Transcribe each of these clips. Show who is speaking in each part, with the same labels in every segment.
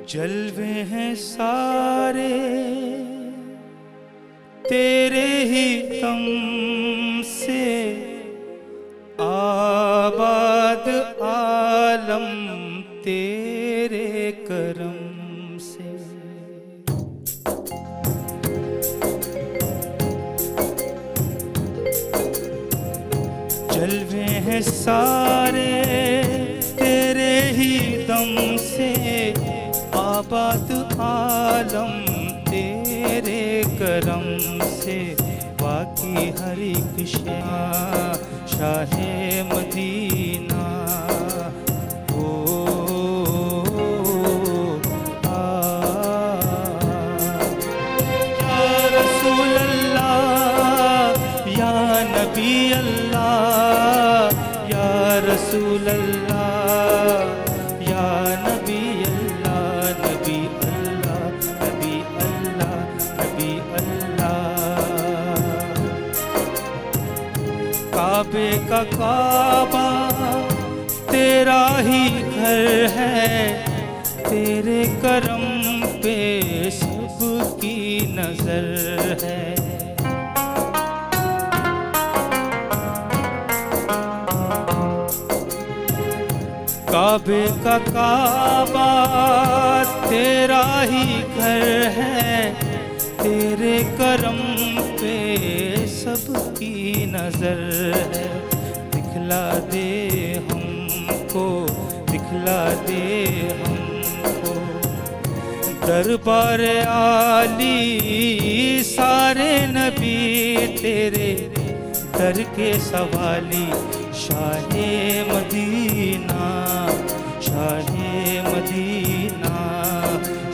Speaker 1: जलवे हैं सारे तेरे ही दम से, आबाद आलम तेरे करम से। जलवे हैं सारे तेरे ही दम से, आबाद आलम तेरे करम से। बाकी हर एक शाहे मदीना ओ या रसूल अल्लाह या नबी अल्लाह, या रसूल अल्लाह या नबी अल्लाह, नबी अल्लाह नबी अल्लाह नबी अल्लाह। काबे का काबा तेरा ही घर है, तेरे करम पे सबकी नजर है। काबे का काबा तेरा ही घर है, तेरे करम पे सबकी नजर है। दिखला दे हमको, दिखला दे हमको दरबार आली सारे नबी तेरे दर के सवाली। शाहे मदीना, शाहे मदीना,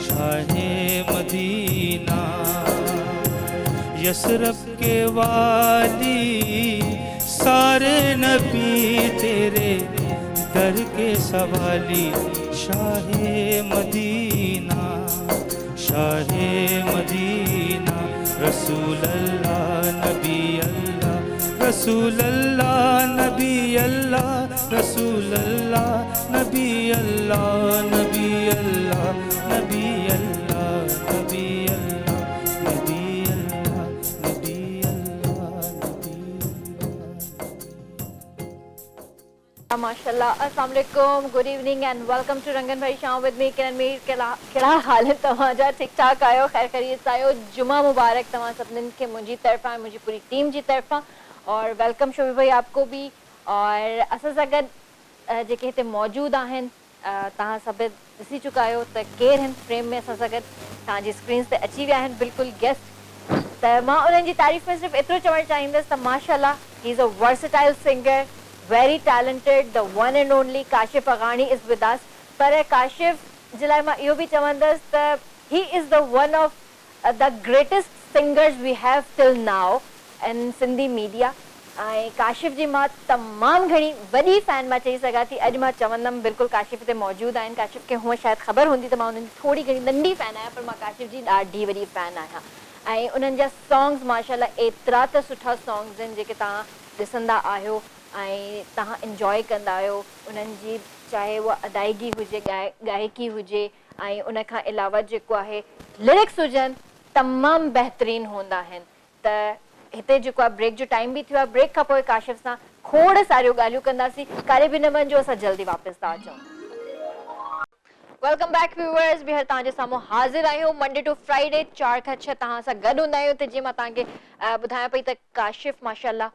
Speaker 1: शाहे मदीना। यसरफ के वाली सारे नबी तेरे दर के सवाली। शाहे मदीना, शाहे मदीना। रसूल अल्लाह नबी अल्लाह, रसूल अल्लाह नबी अल्लाह, रसूल अल्लाह नबी अल्लाह, नबी अल्लाह नबी अल्लाह, नबी अल्लाह नबी अल्लाह, नबी अल्लाह नबी अल्लाह।
Speaker 2: माशाल्लाह, अस्सलाम वालेकुम, good evening and welcome to Rangan भाई शाम विद मी किरण मीर। केड़ा हाल है तव्हांजा? ठीक ठाक आयो? खैर खैरियत आयो? जुमा मुबारक तव्हां सभिनीनि खे मुंहिंजी तरफ़ां, मुंहिंजी पूरी टीम जी तरफ़ां। और वेलकम शोबी भाई आपको भी। और असां सां गॾु जेके हिते मौजूदु आहिनि, तव्हां सभु ॾिसी चुका आहियो त केरु आहिनि फ्रेम में असां सां गॾु, तव्हांजी स्क्रीन्स ते अची विया आहिनि बिल्कुलु गेस्ट। त मां उन्हनि जी तारीफ़ में सिर्फ़ु एतिरो चवणु चाहींदसि त माशाल्लाह he is a versatile singer, very talented, the one and only Kashif Agani is with us. पर काशिफ जे लाइ मां इहो बि चवंदसि त ही is the one of the greatest singers we have till now in Sindhi media. ऐं काशिफ जी मां तमामु घणी वॾी फ़ैन मां चई सघां थी। अॼु मां चवंदमि बिल्कुलु काशिफ हिते मौजूदु आहिनि। काशिफ खे हूअं शायदि ख़बर हूंदी त मां उन्हनि जी थोरी घणी नंढी फ़ैन आहियां, पर मां काशिफ जी ॾाढी वॾी फ़ैन आहियां। ऐं उन्हनि जा सॉन्ग्स माशाल्लाह एतिरा त सुठा सॉन्ग्स आहिनि जेके तव्हां ॾिसंदा आहियो ऐं तव्हां इंजॉय कंदा आहियो। उन्हनि जी चाहे उहा अदायगी हुजे, गायकी हुजे, ऐं उन खां अलावा जेको आहे लिरिक्स हुजनि, तमामु बहितरीनु हूंदा आहिनि। त हिते जेको आहे ब्रेक जो टाइम बि थियो आहे। ब्रेक खां पोइ काशिफ सां खोड़ सारियूं ॻाल्हियूं कंदासीं। कारे बि न वञिजो, असां जल्दी वापसि था अचूं। वेलकम बैक व्यूअर्स, ॿीहर तव्हांजे साम्हूं हाज़िर आहियूं। मंडे टू फ्राइडे 4 खां 6 तव्हां सां गॾु हूंदा आहियूं। त जीअं मां तव्हांखे ॿुधायां पई त काशिफ माशाल्लाह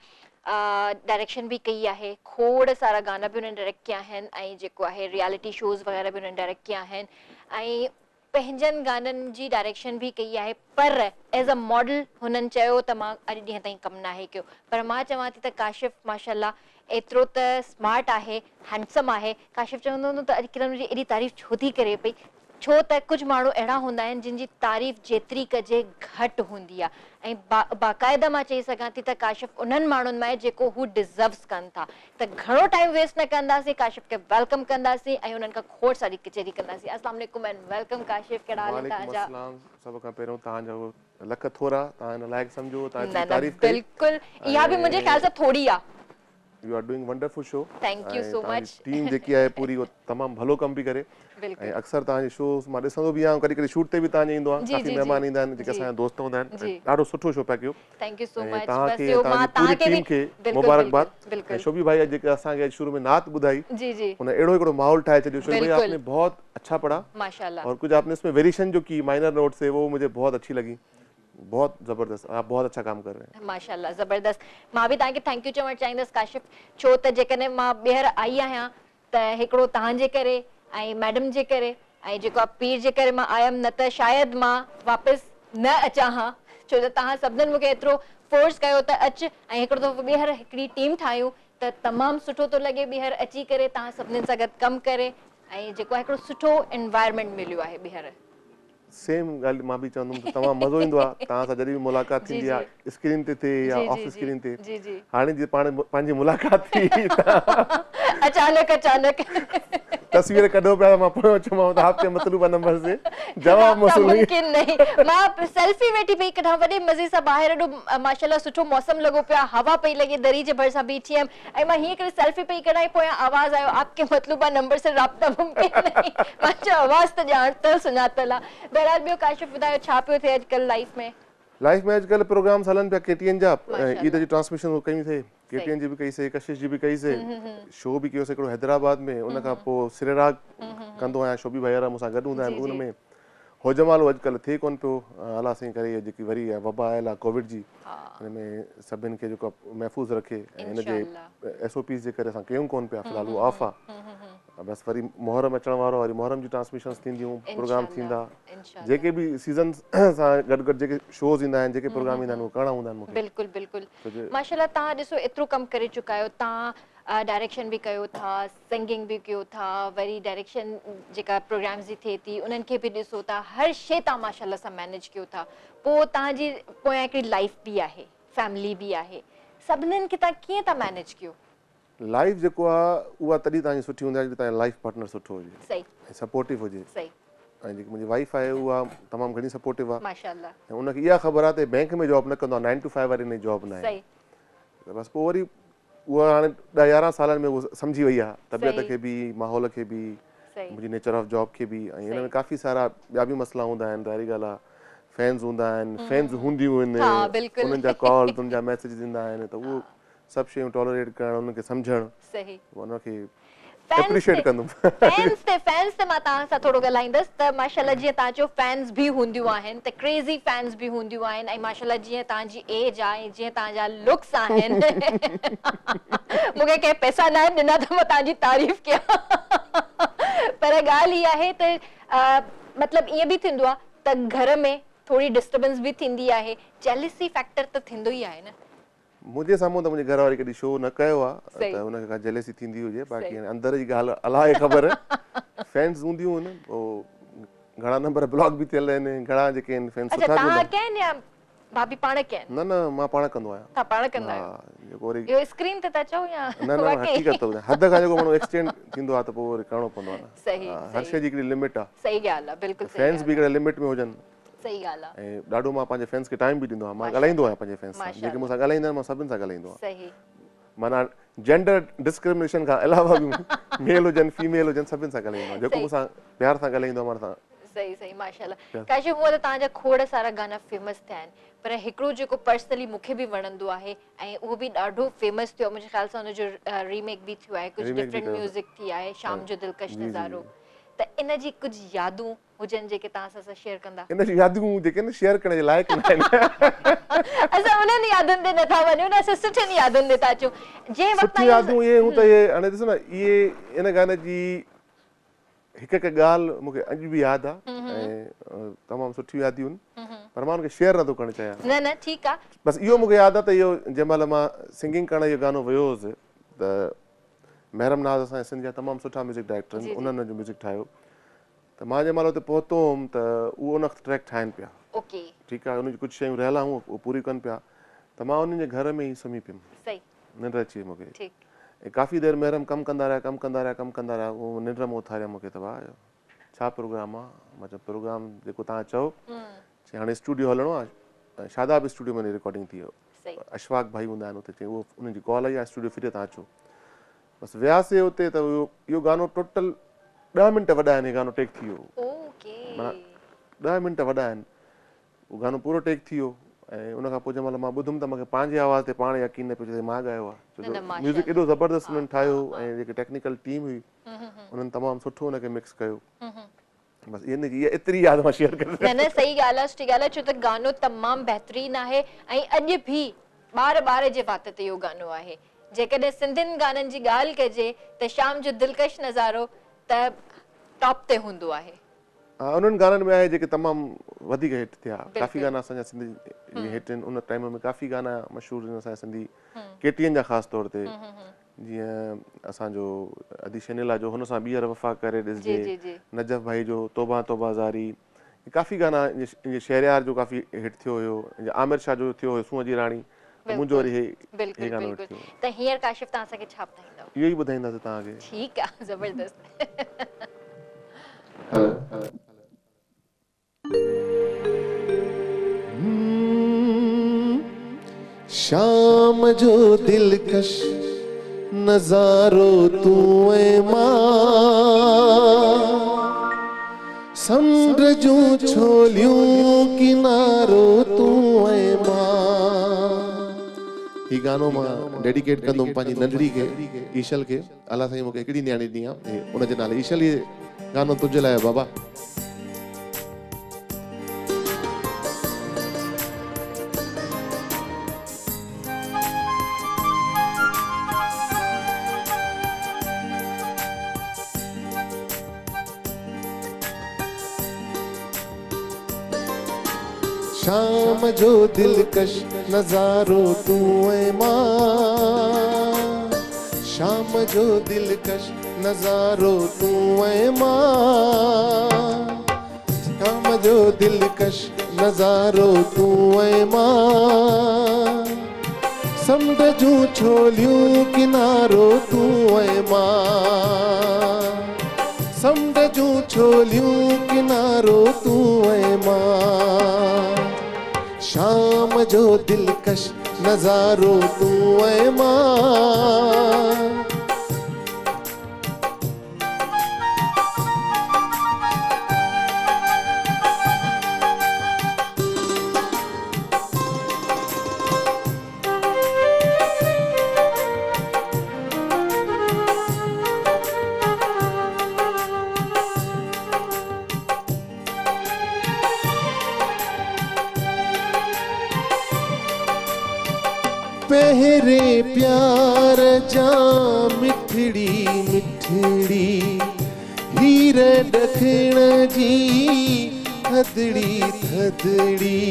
Speaker 2: डायरेक्शन भी कई आहे, खोड़ सारा गाना भी उन्होंने डायरेक्ट किया आहिनि ऐं जेको आहे रियलिटी शोज़ वग़ैरह भी उन्होंने डायरेक्ट किया आहिनि ऐं पंहिंजनि गाननि जी डायरेक्शन भी कई आहे। पर एज़ अ मॉडल हुननि चयो त मां अॼु ॾींहं ताईं कमु नाहे कयो, पर मां चवां थी त काशिफ माशाल्लाह एतिरो त स्मार्ट आहे, हैंडसम आहे। काशिफ चवंदो हूंदो त अॼु किरण जी एॾी तारीफ़ छो थी करे पई, छो त कुझु माण्हू अहिड़ा हूंदा आहिनि जिन जी तारीफ़ जेतिरी कजे घटि हूंदी आहे ऐं बाक़ाइदा मां चई सघां थी त काशिफ उन्हनि माण्हुनि में जेको हू डिज़र्व्स कनि था। त घणो टाइम वेस्ट न कंदासीं, काशिफ खे वेलकम कंदासीं ऐं उन्हनि खां खोड़ सारी कचहरी कंदासीं। अस्सलाम वालेकुम एंड वेलकम काशिफ, कहिड़ा हाल आहिनि तव्हांजा?
Speaker 3: सभ खां पहिरियों तव्हांजो लख थोरा, तव्हां हिन लाइक़ु सम्झो, तव्हां
Speaker 2: न
Speaker 3: एतिरी
Speaker 2: न
Speaker 3: तारीफ़ कई।
Speaker 2: बिल्कुलु, इहा बि मुंहिंजे ख़्याल सां थोरी आहे।
Speaker 3: You are doing wonderful show.
Speaker 2: Thank you so much.
Speaker 3: Team जेकी आहे पूरी वो तमामु भलो कम बि करे
Speaker 2: बिल्कुलु।
Speaker 3: ऐं अक्सर तव्हांजे शो मां ॾिसंदो बि आहियां, कॾहिं कॾहिं शूट ते बि तव्हांजे ईंदो आहे,
Speaker 2: जी,
Speaker 3: काफ़ी
Speaker 2: जी,
Speaker 3: महिमान
Speaker 2: जी,
Speaker 3: ईंदा आहिनि जेके
Speaker 2: जी,
Speaker 3: असांजा दोस्त हूंदा आहिनि,
Speaker 2: जी।
Speaker 3: ॾाढो सुठो शो पिया कयो।
Speaker 2: थैंक यू सो
Speaker 3: ऐं
Speaker 2: मच।
Speaker 3: तव्हांखे
Speaker 2: बस मां
Speaker 3: तव्हांजी पूरी
Speaker 2: तव्हांखे बि
Speaker 3: टीम खे
Speaker 2: बिल्कुलु
Speaker 3: मुबारकबाद। ऐं
Speaker 2: बिल्कुलु
Speaker 3: शोभी भाई आहे जेके असांखे शुरू में नात ॿुधाई,
Speaker 2: जी जी
Speaker 3: उन अहिड़ो हिकिड़ो माहौल ठाहे छॾियो। शोभी भाई
Speaker 2: बिल्कुल।
Speaker 3: आपने बहुत अच्छा पढ़ा
Speaker 2: माशाल्लाह।
Speaker 3: और कुछ आपने इसमें वेरिएशन जो की माइनर नोट से, वो मुझे बहुत अच्छी लगी। बहुत ज़बरदस्त, आप बहुत अच्छा काम कर रहे हैं।
Speaker 2: माशाल्लाह ज़बरदस्त। मां बि तव्हांखे थैंक यू चवणु चाहींदसि काशिफ, छो त जेकॾहिं मां ॿीहर आई आहियां त हिकिड़ो तव्हांजे करे ऐं मैडम जे करे ऐं जेको आहे पीर जे करे मां आयमि, न त शायदि मां वापसि न अचां हा, छो त तव्हां सभिनीनि मूंखे एतिरो फोर्स कयो त अचु ऐं हिकिड़ो दफ़ो ॿीहर हिकिड़ी टीम ठाहियूं त तमामु सुठो थो लॻे ॿीहर अची करे तव्हां सभिनीनि सां गॾु कमु करे ऐं जेको आहे हिकिड़ो सुठो एनवायरनमेंट मिलियो आहे ॿीहर।
Speaker 3: सेम ॻाल्हि मां बि चवंदुमि त तमामु मज़ो ईंदो आहे तव्हां सां जॾहिं बि मुलाक़ात
Speaker 2: जी
Speaker 3: थींदी
Speaker 2: जी
Speaker 3: आहे, स्क्रीन ते थिए या
Speaker 2: जी
Speaker 3: ऑफ
Speaker 2: जी
Speaker 3: स्क्रीन ते।
Speaker 2: जी जी
Speaker 3: हाणे जीअं पाण पंहिंजी मुलाक़ात थी
Speaker 2: अचानक अचानक
Speaker 3: तस्वीर कढो पिया, मां पियो चवां त आपके मतलूबा नंबर से जवाब मौसूल हुई।
Speaker 2: मुमकिन नहीं। मां सेल्फी वेठी पई कढां वॾे मज़े सां ॿाहिरि, एॾो माशाल्लाह सुठो मौसम लॻो पिया, हवा पई लॻे, दरी जे भरिसां बीठी हुयमि ऐं मां हीअं करे सेल्फी पई कढां, पोयां आवाज़ आयो आपके मतलूबा नंबर से राब्ता मुमकिन नहीं। मां चयो आवाज़ त ॼाणतल सुञातल आहे। बहरहाल ॿियो काशिफ ॿुधायो छा पियो थिए अॼुकल्ह लाइफ में?
Speaker 3: लाइफ में अॼुकल्ह प्रोग्राम्स हलनि पिया केटीएन जा,
Speaker 2: माशाल्लाह।
Speaker 3: ईद जी ट्रांसमिशन कईसीं, केटीएन जी बि कईसीं, कशिश जी बि कईसीं, शो बि कयोसीं हिकिड़ो हैदराबाद में, उन खां पोइ सिरेराग कंदो आहियां, शोभी भैया मूंसां गॾु हूंदा आहिनि
Speaker 2: जी, जी।
Speaker 3: उन में। होजमालो अॼुकल्ह थिए कोन पियो, अला साईं करे जेकी वरी आहे वबा आयल आहे कोविड जी, हिन में सभिनि खे जेको महफ़ूज़ रखे ऐं हिन जे SOPs जे करे असां कयूं कोन पिया, फ़िलहाल उहो ऑफ आहे। बसि वरी मुहर्रम अचण वारो, वरी मुहर्रम जी ट्रांसमिशंस थींदियूं, प्रोग्राम थींदा, जेके बि सीज़न सां गॾु गॾु जेके शोज़ ईंदा आहिनि, जेके प्रोग्राम ईंदा आहिनि, उहे करणा हूंदा आहिनि मूंखे।
Speaker 2: बिल्कुलु बिल्कुलु माशाल्लाह। तव्हां ॾिसो एतिरो कमु करे चुका आहियो, तव्हां डायरेक्शन बि कयो था, सिंगिंग बि कयो था, वरी डायरेक्शन जेका प्रोग्राम्स जी थिए थी उन्हनि खे बि ॾिसो था, हर शइ तव्हां माशाल्लाह सां मैनेज कयो था, पोइ तव्हांजी पोयां हिकिड़ी लाइफ बि आहे, फैमिली बि आहे, सभिनीनि खे तव्हां कीअं था मैनेज कयो?
Speaker 3: लाइफ जेको आहे उहा तॾहिं तव्हांजी सुठी हूंदी आहे जॾहिं तव्हांजो लाइफ पार्टनर सुठो हुजे,
Speaker 2: सही
Speaker 3: ऐं सपोर्टिव हुजे।
Speaker 2: सही।
Speaker 3: ऐं जेकी मुंहिंजी वाइफ आहे उहा तमामु घणी सपोर्टिव आहे
Speaker 2: माशाल्लाह।
Speaker 3: ऐं उनखे इहा ख़बर आहे त बैंक में जॉब न कंदो आहे, 9 to 5 वारी जॉब न आहे।
Speaker 2: सही।
Speaker 3: त बसि पोइ वरी उहा हाणे 10-11 सालनि में उहा सम्झी वई आहे, तबियत खे बि, माहौल खे बि, मुंहिंजी नेचर ऑफ जॉब खे बि, ऐं हिन में काफ़ी सारा ॿिया बि मसइला हूंदा आहिनि। ज़ाहिरी ॻाल्हि आहे, फैन्स हूंदा आहिनि, फैन्स हूंदियूं आहिनि, उन्हनि जा कॉल्स, उन्हनि जा मैसेज ईंदा आहिनि, त उहो सभु शयूं टॉलरेट करणु, उनखे सम्झणु, उनखे एप्रिशिएट कंदुमि।
Speaker 2: फैन्स ते मां तव्हां सां थोरो ॻाल्हाईंदसि त माशाल्लाह जीअं तव्हां चयो फैन्स बि हूंदियूं आहिनि, त क्रेज़ी फैन्स बि हूंदियूं आहिनि, ऐं माशाल्लाह जीअं तव्हांजी एज आहे, जीअं तव्हांजा लुक्स आहिनि, मूंखे कंहिं पैसा न आहिनि ॾिना त मां तव्हांजी तारीफ़ कयां, पर ॻाल्हि इहा आहे त मतिलबु ईअं बि थींदो आहे त घर में थोरी डिस्टर्बेंस बि थींदी आहे, जेलसी फैक्टर त थींदो ई आहे न?
Speaker 3: मुंहिंजे साम्हूं त मुंहिंजे घर वारी कॾहिं शो न कयो आहे त हुनखे का जेलसी थींदी हुजे, बाक़ी हाणे अंदर जी ॻाल्हि अलाए ख़बर। फैन्स हूंदियूं आहिनि, पोइ घणा नंबर ब्लॉक बि थियल आहिनि, घणा जेके आहिनि फैन्स सुठा बि आहिनि।
Speaker 2: भाभी पाण कयनि?
Speaker 3: न न, मां पाण कंदो आहियां।
Speaker 2: तव्हां पाण कंदा आहियो? जेको वरी इहो स्क्रीन ते था चओ या
Speaker 3: न न, हक़ीक़त त हद खां जेको माण्हू एक्सटेंड थींदो आहे त पोइ वरी करिणो पवंदो आहे न।
Speaker 2: सही।
Speaker 3: हर शइ जी हिकिड़ी लिमिट आहे।
Speaker 2: सही ॻाल्हि आहे, बिल्कुलु सही।
Speaker 3: फैन्स बि हिकिड़े लिमिट में हुजनि।
Speaker 2: सही ॻाल्हि आहे।
Speaker 3: ऐं ॾाढो मां पंहिंजे फैन्स खे टाइम बि ॾींदो आहियां, मां ॻाल्हाईंदो आहियां पंहिंजे फैन्स सां, जेके मूंसां ॻाल्हाईंदा आहिनि मां सभिनि सां ॻाल्हाईंदो आहियां।
Speaker 2: सही।
Speaker 3: माना जेंडर डिस्क्रिमिनेशन खां अलावा बि मेल हुजनि, फीमेल हुजनि, सभिनि सां ॻाल्हाईंदो आहियां, जेको मूंसां प्यार सां ॻाल्हाईंदो आहे मां सां।
Speaker 2: सही सही माशाल्लाह। काशिफ, हूअं त तव्हांजा खोड़ सारा गाना फेमस थिया आहिनि, पर हिकिड़ो जेको पर्सनली मूंखे बि वणंदो आहे ऐं उहो बि ॾाढो फेमस थियो, मुंहिंजे ख़्याल सां हुनजो रीमेक बि थियो आहे, कुझु डिफरेंट म्यूज़िक थी आहे, शाम जो दिलकश नज़ारो, त इन जी कुझु यादूं हुजनि जेके तव्हां सां शेयर कंदा?
Speaker 3: इन जी यादूं जेके न शेयर करण जे लाइक़ न आहिनि।
Speaker 2: असां उन्हनि यादुनि ते नथा वञूं न, असां सुठनि यादुनि ते था अचूं। जंहिं वक़्तु
Speaker 3: सुठी यादूं इहे हूं त इहे हाणे ॾिसो न, इहे इन गाने जी हिकु हिकु ॻाल्हि मूंखे अॼु बि यादि आहे ऐं तमामु सुठियूं यादियूं आहिनि, पर मां हुनखे शेयर नथो करणु चाहियां।
Speaker 2: न न, ठीकु आहे।
Speaker 3: बसि इहो मूंखे यादि आहे त इहो जंहिं महिल मां सिंगिंग करण इहो गानो वियो हुउसि त महरम नाज़ असांजे सिंध जा तमामु सुठा म्यूज़िक डायरेक्टर आहिनि, उन्हनि जो म्यूज़िक ठाहियो, त मां जंहिं महिल हुते पहुतो हुउमि त उहो उन वक़्तु ट्रैक ठाहिनि पिया। ठीकु आहे, उनजी कुझु शयूं रहियल हुयूं, उहे पूरी कनि पिया, त मां उन्हनि जे घर में ई सुम्ही पियुमि, निंड अची वई मूंखे, ऐं काफ़ी देरि महरम कमु कंदा रहिया, उहो निंड में उथारिया मूंखे, त भाउ छा प्रोग्राम आहे? मां चयो प्रोग्राम जेको तव्हां चओ, हाणे स्टूडियो हलणो आहे, शादाब स्टूडियो में रिकॉर्डिंग थी वियो।
Speaker 2: सही
Speaker 3: अशफाक भाई हूंदा आहिनि उते, चई उहो उन्हनि जी कॉल आई आहे स्टूडियो फिरे तव्हां अचो। बसि वियासीं उते त इहो गानो टोटल 10 मिंट वॾा आहिनि, इहो गानो टेक थी वियो।
Speaker 2: ओके
Speaker 3: माना 10 मिंट वॾा आहिनि, उहो गानो पूरो टेक थी वियो। ऐं उन खां पोइ जंहिं महिल मां ॿुधुमि त मूंखे पंहिंजे आवाज़ ते पाण यकीन न पियो अचे मां ॻायो आहे, छो जो म्यूज़िक एॾो ज़बरदस्त उन्हनि ठाहियो ऐं जेके टेक्निकल टीम हुई उन्हनि तमामु सुठो उनखे मिक्स कयो। बसि इहा एतिरी यादि मां शेयर करे
Speaker 2: न न सही ॻाल्हि आहे, सुठी ॻाल्हि आहे, छो त गानो तमामु बहितरीनु आहे ऐं अॼु बि ॿार जे वात ते इहो गानो आहे। जेकॾहिं सिंधियुनि गाननि जी ॻाल्हि कजे त शाम जो दिलकश नज़ारो त टॉप ते हूंदो आहे।
Speaker 3: हा, उन्हनि गाननि में आहे जेके तमामु वधीक हिट थिया। काफ़ी गाना असांजा सिंधी हिट आहिनि, उन टाइम में काफ़ी गाना मशहूरु आहिनि असांजा सिंधी केटीएन जा ख़ासि तौर ते, जीअं असांजो अदीशनिला जो हुन सां ॿीहर वफ़ा करे ॾिसजे, नजफ़ भाई जो तौबा तौबा ज़ारी, काफ़ी गाना, शहरयार जो काफ़ी हिट थियो हुयो, आमिर शाह जो थियो हुयो सूअं जी राणी, मुंहिंजो वरी हे गानो हिट थियो।
Speaker 2: त हींअर काशिफ़ तव्हां असांखे छा ॿुधाईंदव?
Speaker 3: इहो ई ॿुधाईंदासीं तव्हांखे।
Speaker 2: ठीकु आहे, ज़बरदस्त।
Speaker 3: शाम जो दिलकश नज़ारो तू ऐ मां, समुंड जूं छोलियूं किनारो तू ऐ मां। ही गानो मां डेडिकेट कंदुमि पंहिंजी नंढड़ी खे, ईशल खे। अलाह साईं मूंखे हिकिड़ी न्याणी ॾिनी आहे, उनजे नाले ईशल, ये गानो तुंहिंजे लाइ बाबा। शाम जो दिलकश नज़ारो तू ऐ मां, शाम जो दिलकश नज़ारो तू ऐ मां, शाम जो दिलकश नज़ारो तू ऐ मां, समुंड जूं छोलियूं किनारो तू ऐ मां, समुंड जूं छोलियूं किनारो तू ऐ मां। शाम जो दिलकश नज़ारो तू ऐ मां। पहरे प्यार जा मिठड़ी मिठड़ी, हीर ॾखण जी थदड़ी थदड़ी,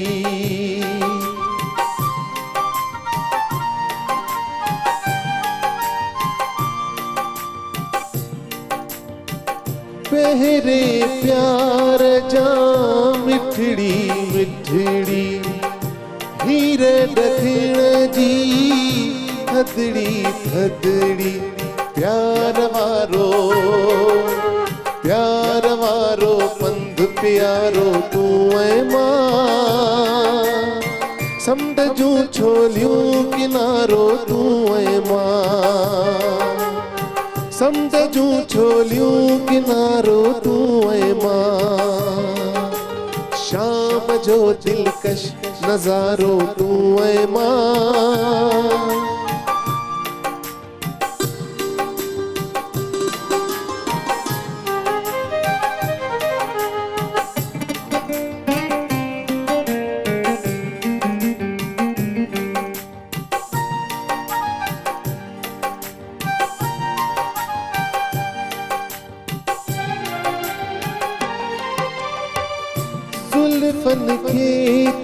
Speaker 3: पहरे प्यार जा मिठड़ी मिठड़ी, हीर ॾखण जी थदड़ी थदड़ी, प्यार वारो पंध प्यारो तू ऐ मां, समुंड जूं छोलियूं किनारो तू ऐ मां, समुंड जूं छोलियूं किनारो तू ऐ मां। शाम जो दिलकश नज़ारो तू ऐ मां। जुल्फन के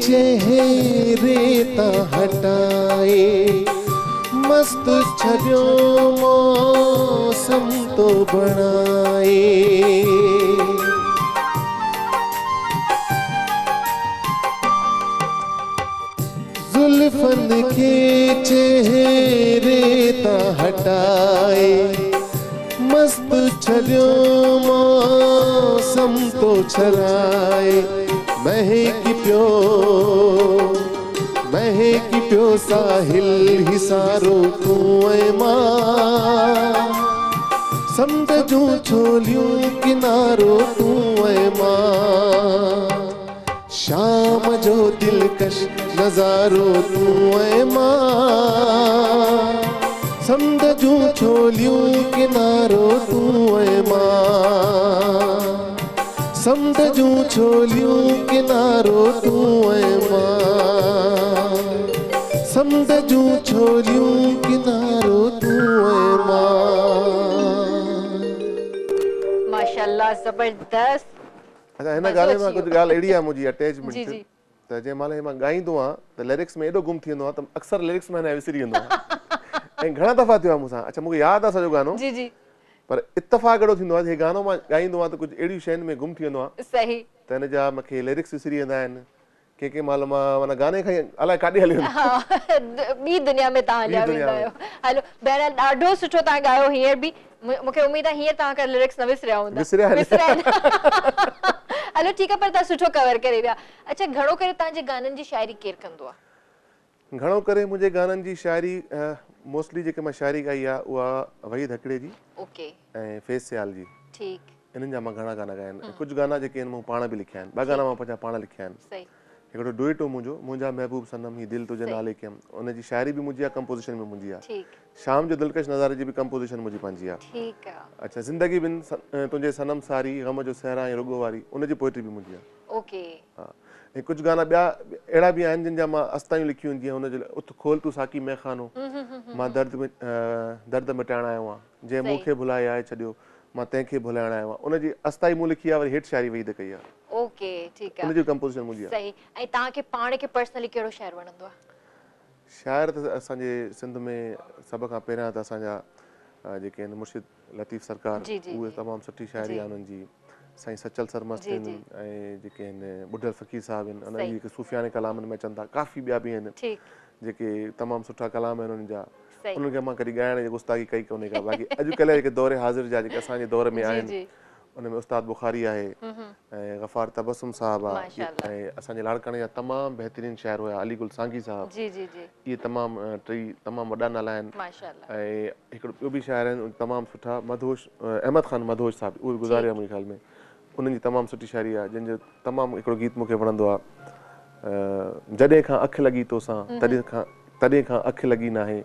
Speaker 3: चेहरे ता हटाए, मस्त छवियो मौसम तो बनाए, जुल्फन के चेहरे ता हटाए, मस्त छवियो मौसम तो छलाए, महकी पियो महकी पियो साहिल ही सारो तूं ऐं मां समुंड जूं छोलियूं किनारो तूं ऐं मां शाम जो दिलकश नज़ारो तूं ऐं मां समुंड जूं छोलियूं किनारो तूं ऐं मां समुंड जूं छोलियूं किनारो तूं ऐं मां समुंड जूं छोलियूं किनारो तूं ऐं मां।
Speaker 2: माशाल्लाह जबरदस्त।
Speaker 3: अच्छा हिन ॻाल्हि मां कुझु ॻाल्हि अहिड़ी आहे मुंहिंजी
Speaker 2: जी
Speaker 3: अटैचमेंट
Speaker 2: जी
Speaker 3: त जंहिं महिल मां ॻाईंदो आहियां त लिरिक्स में एॾो गुम थी वेंदो आहे त अक्सर लिरिक्स में विसरी वेंदो आहियां ऐं घणा दफ़ा थियो आहे मूंसां। अच्छा मूंखे यादि आहे सॼो गानो
Speaker 2: जी जी
Speaker 3: पर इत्तफ़ाक़ अहिड़ो थींदो आहे हे गानो मां ॻाईंदो आहियां त कुझु अहिड़ियूं शयुनि में गुम थी वेंदो आहे
Speaker 2: सही
Speaker 3: त हिन जा मूंखे लिरिक्स विसरी वेंदा आहिनि। कंहिं महिल मां माना गाने खां ई अलाए काॾे हली वेंदो
Speaker 2: हाँ ॿी दुनिया में तव्हां हलिया वेंदा आहियो। हलो बहरहाल ॾाढो सुठो तव्हां ॻायो हींअर बि मूंखे उमेद आहे हींअर तव्हां लिरिक्स न विसरिया हूंदा।
Speaker 3: विसरिया आहिनि।
Speaker 2: हलो ठीकु आहे पर तव्हां सुठो कवर करे विया। अच्छा घणो करे तव्हांजे गाननि जी शाइरी केरु कंदो आहे?
Speaker 3: घणो करे मुंहिंजे गाननि जी शाइरी मोस्टली जेके मां शाइरी ॻाई आहे उहा वहीद हकिड़े जी
Speaker 2: ओके
Speaker 3: ऐं फैज़ सियाल जी
Speaker 2: ठीकु
Speaker 3: इन्हनि जा मां घणा गाना ॻाया आहिनि। कुझु गाना जेके आहिनि मूं पाण बि लिखिया आहिनि। ॿ गाना मां पंहिंजा पाण लिखिया आहिनि।
Speaker 2: सही
Speaker 3: हिकिड़ो डुएट हो मुंहिंजो मुंहिंजा महबूब सनम ही दिलि तुंहिंजे
Speaker 2: सही।
Speaker 3: नाले कयमि उनजी शाइरी बि मुंहिंजी आहे कंपोज़िशन बि मुंहिंजी आहे।
Speaker 2: ठीकु
Speaker 3: शाम जो दिलकश नज़ारे जी बि कंपोज़िशन मुंहिंजी पंहिंजी आहे।
Speaker 2: ठीकु आहे
Speaker 3: अच्छा ज़िंदगी बिन तुंहिंजे सनम सारी गम जो सहरा ऐं रुगो वारी उनजी पोइट्री बि मुंहिंजी आहे।
Speaker 2: ओके
Speaker 3: हा ऐं कुझु गाना ॿिया अहिड़ा बि आहिनि जिन जा मां अस्तायूं लिखियूं आहिनि जीअं हुनजे उथ खोल तूं साकी मैखानो मां दर्द मिटाइण आयो आहियां जंहिं मूंखे भुलाए आहे छॾियो मां तंहिंखे भुलाइण आयो आहियां उनजी अस्ताई मूं लिखी आहे वरी हेठि शाइरी वहीद कई आहे।
Speaker 2: ओके ठीकु आहे
Speaker 3: उनजी कंपोज़िशन मुंहिंजी आहे।
Speaker 2: सही। ऐं तव्हांखे पाण खे पर्सनली कहिड़ो शाइर वणंदो आहे?
Speaker 3: शाइर त असांजे सिंध में सभ खां पहिरियां त असांजा जेके आहिनि मुर्शिद लतीफ़ सरकार
Speaker 2: जी, जी,
Speaker 3: उहे
Speaker 2: जी।
Speaker 3: तमामु सुठी शाइरी आहे उन्हनि जी। साईं सचल सरमस्त
Speaker 2: जी,
Speaker 3: आहिनि
Speaker 2: जी।
Speaker 3: ऐं जेके आहिनि बुढल फ़क़ीर साहिब आहिनि उन्हनि
Speaker 2: सही।
Speaker 3: जी जेके सूफ़ियाने कलामनि में अचनि था काफ़ी ॿिया बि आहिनि
Speaker 2: ठीकु
Speaker 3: जेके तमामु सुठा कलाम आहिनि उन्हनि जा।
Speaker 2: सही
Speaker 3: उन्हनि खे मां कॾहिं ॻाइण जी गुस्ताखी कई कोन्हे का। बाक़ी अॼुकल्ह जेके दौर हाज़िर जा जेके असांजे दौर में
Speaker 2: जी
Speaker 3: आहिनि
Speaker 2: जी
Speaker 3: उन में उस्ताद बुखारी आहे ऐं गफ़ार तबसुम साहिबु आहे
Speaker 2: माशाल्लाह।
Speaker 3: ऐं असांजे लाड़काणे जा तमामु बहितरीनु शाइर हुया अली गुल सांगी साहिबु।
Speaker 2: जी जी जी
Speaker 3: इहे तमामु टी तमामु वॾा नाला आहिनि।
Speaker 2: माशाल्लाह
Speaker 3: ऐं हिकिड़ो ॿियो बि शाइर आहिनि तमामु सुठा मधोश अहमद ख़ान मधोश साहिबु उहे बि गुज़ारिया मुंहिंजे ख़्याल में उन्हनि जी तमामु सुठी शाइरी आहे जंहिंजो तमामु हिकिड़ो गीत मूंखे वणंदो आहे जॾहिं खां अखि लॻी तोसां तॾहिं खां अखि लॻी नाहे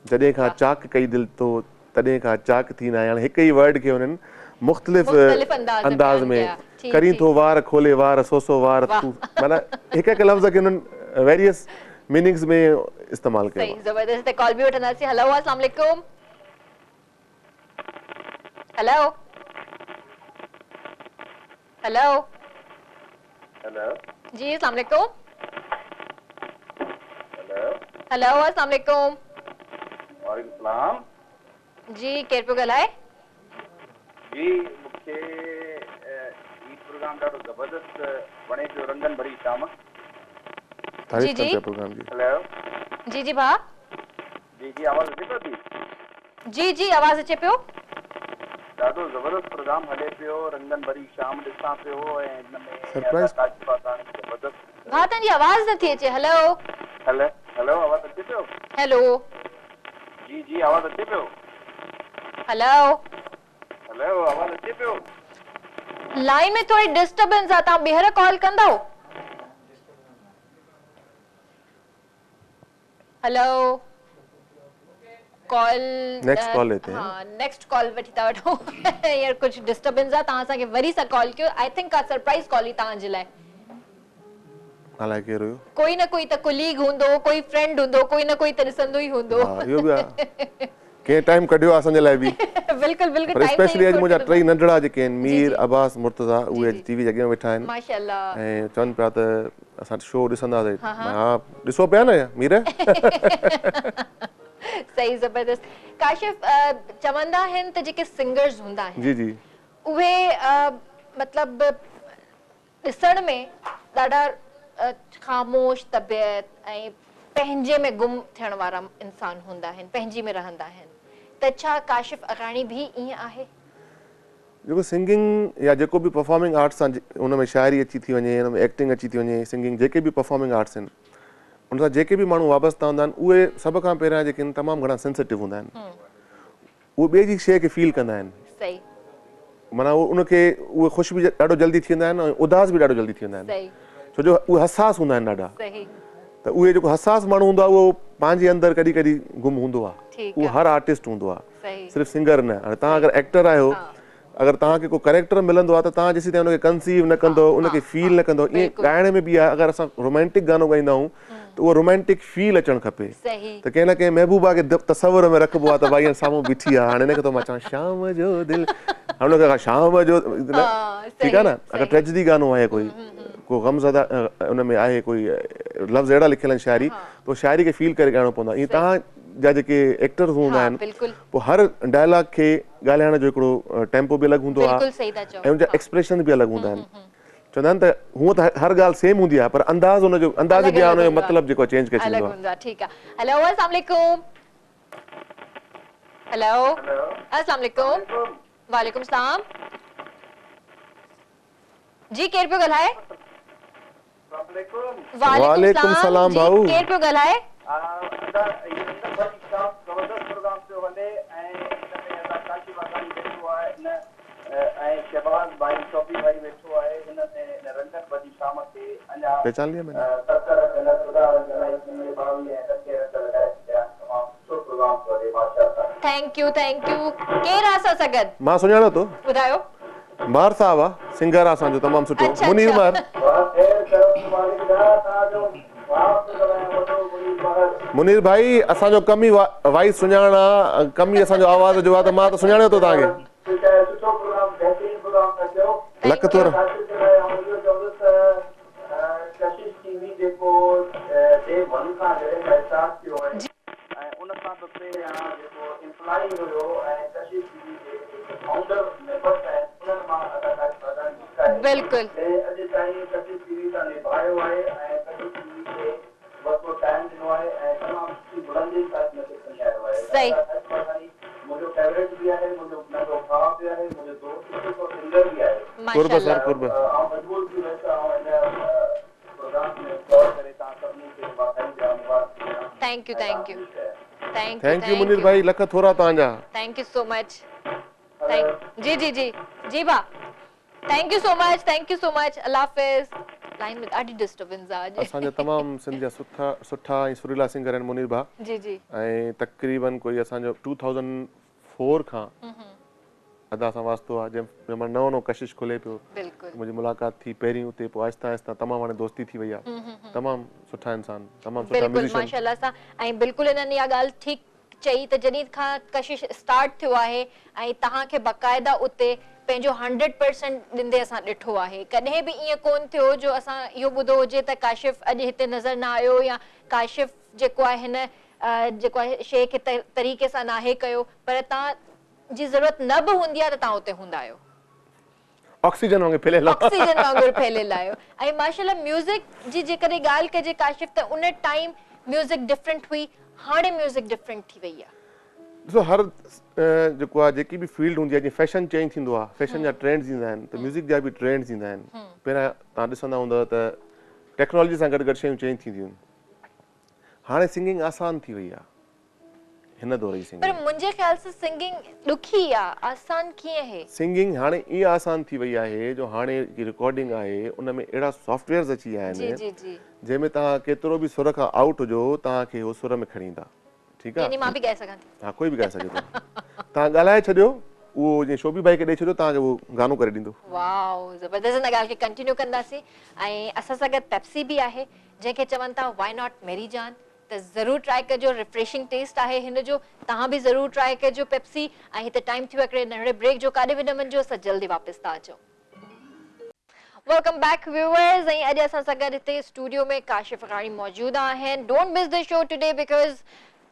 Speaker 3: जॾहिं खां चाक कई दिलि तो तॾहिं खां चाक थी नाहे। हाणे हिक ई वर्ड खे हुननि मुख़्तलिफ़ अंदाज़ में करी थो वार खोले वार सोसो वार तूं माना हिकु हिकु लफ़्ज़ खे हुननि वेरियस मीनिंग्स में इस्तेमालु कयो।
Speaker 2: सही ज़बरदस्त। कॉल बि वठंदासीं। हेलो अस्सलाम वालेकुम। हेलो हेलो
Speaker 4: हेलो
Speaker 2: जी अस्सलाम वालेकुम।
Speaker 4: हेलो
Speaker 2: हेलो अस्सलाम वालेकुम।
Speaker 4: वालेकुम सलाम
Speaker 2: जी केरु पियो ॻाल्हाए?
Speaker 4: जी मूंखे ई प्रोग्राम ॾाढो ज़बरदस्त वणे पियो रंगन भरी शाम।
Speaker 3: तारीफ़
Speaker 2: जी,
Speaker 3: कनि
Speaker 2: जी।
Speaker 3: पिया प्रोग्राम जी।
Speaker 4: हेलो
Speaker 2: जी जी भाउ
Speaker 4: जी जी आवाज़ अचे पियो थी?
Speaker 2: जी जी आवाज़ अचे पियो।
Speaker 4: ॾाढो ज़बरदस्त प्रोग्राम हले पियो रंगन भरी शाम ॾिसां पियो ऐं हिन में
Speaker 3: सरप्राइज़।
Speaker 4: ज़बरदस्त।
Speaker 2: भाउ तव्हांजी आवाज़ नथी अचे। हेलो
Speaker 4: हेलो हेलो आवाज़ अचे पियो?
Speaker 2: हेलो
Speaker 4: जी जी आवाज़ अचे पियो?
Speaker 2: हेलो
Speaker 4: हेलो आवाज़ अचे पियो?
Speaker 2: लाइन में थोड़ी डिस्टर्बेंस आहे तव्हां ॿीहर कॉल कंदव? हेलो कॉल
Speaker 3: नेक्स्ट कॉल लेते हैं।
Speaker 2: हाँ नेक्स्ट कॉल वठी था वठो। यार कुछ डिस्टर्बेंस आहे तव्हां असांखे वरी सां कॉल कयो। आई थिंक का सरप्राइज कॉल ई तव्हांजे लाइ।
Speaker 3: अलाए केरु हुयो?
Speaker 2: कोई न कोई त कोलीग हूंदो कोई फ्रेंड हूंदो कोई न कोई त ॾिसंदो ई हूंदो।
Speaker 3: हा इहो बि आहे कंहिं टाइम कढियो आहे असांजे लाइ बि
Speaker 2: बिल्कुल बिल्कुल
Speaker 3: पर स्पेशली अॼु मुंहिंजा टई नंढड़ा जेके आहिनि मीर
Speaker 2: जी।
Speaker 3: अब्बास मुर्तज़ा उहे
Speaker 2: जी।
Speaker 3: अॼु टीवी जे अॻियां वेठा आहिनि
Speaker 2: माशाल्लाह
Speaker 3: ऐं चवनि पिया त असां शो ॾिसंदासीं। हा ॾिसो पिया न मीर।
Speaker 2: सही ज़बरदस्त। काशिफ चवंदा आहिनि त जेके सिंगर्स हूंदा आहिनि
Speaker 3: जी जी
Speaker 2: उहे मतलब ॾिसण में ॾाढा ख़ामोश तबियत ऐं पंहिंजे में गुम थियण वारा इंसान हूंदा आहिनि पंहिंजी में रहंदा आहिनि त छा काशिफ अगाणी भी ईअं आहे?
Speaker 3: जेको सिंगिंग या जेको बि परफॉर्मिंग आर्ट्स सां हुन में शाइरी अची थी वञे हुन में एक्टिंग अची थी वञे सिंगिंग जेके बि परफॉर्मिंग आर्ट्स आहिनि उन सां जेके बि माण्हू वाबस्ता हूंदा आहिनि उहे सभ खां पहिरियां जेके आहिनि तमामु घणा सेंसिटिव हूंदा आहिनि, उहे ॿिए जी शइ खे फील कंदा आहिनि,
Speaker 2: सही
Speaker 3: माना उनखे उहे ख़ुशि बि ॾाढो जल्दी थी वेंदा आहिनि ऐं उदास बि ॾाढो जल्दी थी वेंदा आहिनि,
Speaker 2: सही
Speaker 3: छो जो उहे हसास हूंदा आहिनि ॾाढा।
Speaker 2: सही
Speaker 3: त उहे जेको हसास माण्हू हूंदो आहे उहो पंहिंजे अंदरि कॾहिं कॾहिं गुम हूंदो आहे,
Speaker 2: ठीकु
Speaker 3: उहो
Speaker 2: आहे।
Speaker 3: हर आर्टिस्ट हूंदो आहे,
Speaker 2: सही
Speaker 3: सिर्फ़ु सिंगर न। हाणे तव्हां अगरि एक्टर आहियो, अगरि तव्हांखे को कैरेक्टर मिलंदो आहे त तव्हां जेसीं ताईं उनखे कंसीव न कंदो, उनखे फील न कंदो, ईअं ॻाइण में बि आहे। अगरि असां रोमांटिक गानो ॻाईंदा आहियूं त उहो रोमांटिक फील अचणु खपे।
Speaker 2: सही
Speaker 3: त कंहिं न कंहिं महबूबा खे तसवुर में रखिबो आहे त भई साम्हूं बीठी आहे, हाणे हिनखे त मां चवां शाम जो दिलि, हाणे हुनखे शाम जो ठीकु आहे न। अगरि ट्रेजिडी गानो आहे, को गमज़दा उन में आहे, कोई लफ़्ज़ अहिड़ा लिखियल आहिनि शाइरी, त उहो शाइरी खे फील करे ॻाइणो पवंदो आहे। ईअं तव्हांजा जेके एक्टर हूंदा आहिनि, पोइ हर डायलॉग खे ॻाल्हाइण जो हिकिड़ो टेम्पो बि अलॻि हूंदो आहे ऐं उनजा एक्सप्रेशन बि अलॻि हूंदा आहिनि। चवंदा आहिनि त हूअं त हर ॻाल्हि सेम हूंदी आहे, पर अंदाज़ हुनजो अंदाज़ बयान जो मतिलबु जेको चेंज करे छॾींदो आहे।
Speaker 2: ठीकु आहे। हेलो अस्सलाम वालेकुम। हेलो अस्सलाम वालेकुम। वालेकुम सलाम जी, केरु पियो ॻाल्हाए?
Speaker 3: वालेकुम सलाम
Speaker 2: जी,
Speaker 3: भाऊ।
Speaker 2: केरु पियो ॻाल्हाए?
Speaker 3: पहचान लिया मैंने।
Speaker 2: थैंक यू केरु आहे असां सां गॾु?
Speaker 3: मां सुञाणो थो,
Speaker 2: ॿुधायो।
Speaker 3: मार साहब आहे, सिंगर आहे असांजो तमामु सुठो, मुनीर मार। मुनीर भाई, असांजो कम ई वॉइस सुञाणण आहे, कम ई असांजो आवाज़ जो आहे, त मां त सुञाणियो थो तव्हांखे। लख थोर।
Speaker 2: बिल्कुल सही।
Speaker 3: कुर्ब सर कुर्ब। थैंक यू मुनीर भाई, लख थोरा तव्हांजा।
Speaker 2: Thank you so much. जी जी जी जी भा, थैंक यू सो मच। अल्लाह हाफिज़। लाइन में ॾाढी डिस्टर्बेंस आहे अॼु।
Speaker 3: असांजा तमामु सिंध जा सुठा ऐं सुरीला सिंगर आहिनि मुनीर भा।
Speaker 2: जी जी।
Speaker 3: ऐं तक़रीबन कोई असांजो 2004 खां अदा सां वास्तो आहे, जंहिं महिल नओं कशिश खुले पियो, मुंहिंजी मुलाक़ात थी पहिरीं उते, पोइ आहिस्ता आहिस्ता तमामु हाणे दोस्ती थी वई आहे। तमामु सुठा इंसान, तमामु सुठा म्यूज़िशियन।
Speaker 2: माशाअल्लाह सां। ऐं बिल्कुलु इन्हनि इहा ॻाल्हि ठीकु चई त जॾहिं खां कशिश स्टार्ट थियो आहे ऐं तव्हांखे बाक़ाइदा उते पंहिंजो 100% ॾींदे असां ॾिठो आहे। कॾहिं बि ईअं कोन थियो जो असां इहो ॿुधो हुजे त काशिफ़ अॼु हिते नज़र न आयो, या काशिफ़ जेको आहे हिन जेको आहे शइ खे तरीक़े सां नाहे कयो, पर तव्हां जी ज़रूरत न बि हूंदी आहे त तव्हां उते हूंदा आहियो। ऑक्सीजन वांगुरु फैलियल आहियो। ऐं माशाअल्लाह म्यूज़िक जी जेकॾहिं ॻाल्हि कजे काशिफ़, त उन टाइम म्यूज़िक डिफरेंट हुई, हाणे म्यूज़िक डिफरेंट थी वई आहे।
Speaker 3: ॾिसो, हर जेको आहे जेकी बि फील्ड हूंदी आहे, जीअं फैशन चेंज थींदो आहे, फैशन जा ट्रेंड्स ईंदा आहिनि, त म्यूज़िक जा बि ट्रेंड्स ईंदा आहिनि। पहिरियां तव्हां ॾिसंदा हूंदव त टेक्नोलॉजी सां गॾु गॾु शयूं चेंज थींदियूं आहिनि। हाणे सिंगिंग आसान थी वई आहे हिन दौर जी सिंगिंग।
Speaker 2: पर मुंहिंजे ख़्याल सां सिंगिंग ॾुखी आहे, आसान कीअं आहे? सिंगिंग
Speaker 3: हाणे ईअं आसान थी वई आहे जो हाणे रिकॉर्डिंग आहे, उन में अहिड़ा सॉफ्टवेयर्स अची विया आहिनि जंहिंमें तव्हां केतिरो बि सुर खां आउट हुजो, तव्हांखे उहो सुर में खणी ईंदा। ठीकु आहे,
Speaker 2: मां बि ॻाए सघां थी?
Speaker 3: हा, कोई बि ॻाए सघे थो। तव्हां ॻाल्हाए छॾियो, उहो जीअं शोभी भाई खे ॾेई छॾियो, तव्हांखे उहो गानो करे ॾींदो।
Speaker 2: वाओ, ज़बरदस्त। हिन ॻाल्हि खे कंटिन्यू कंदासीं। ऐं असां सां गॾु पेप्सी बि आहे, जंहिंखे चवनि था वाई नॉट मेरी जान, त ज़रूरु ट्राई कजो। रिफ्रेशिंग टेस्ट आहे हिन जो, तव्हां बि ज़रूरु ट्राई कजो पेप्सी। ऐं हिते टाइम थी वियो हिकिड़े नंढड़े ब्रेक जो, काॾे बि न वञिजो, असां जल्दी वापसि था अचूं। Welcome back viewers. ऐं अॼु असां सां गॾु हिते स्टूडियो में काशिफ़ अकाणी मौजूदु आहिनि। Don't miss the show today, because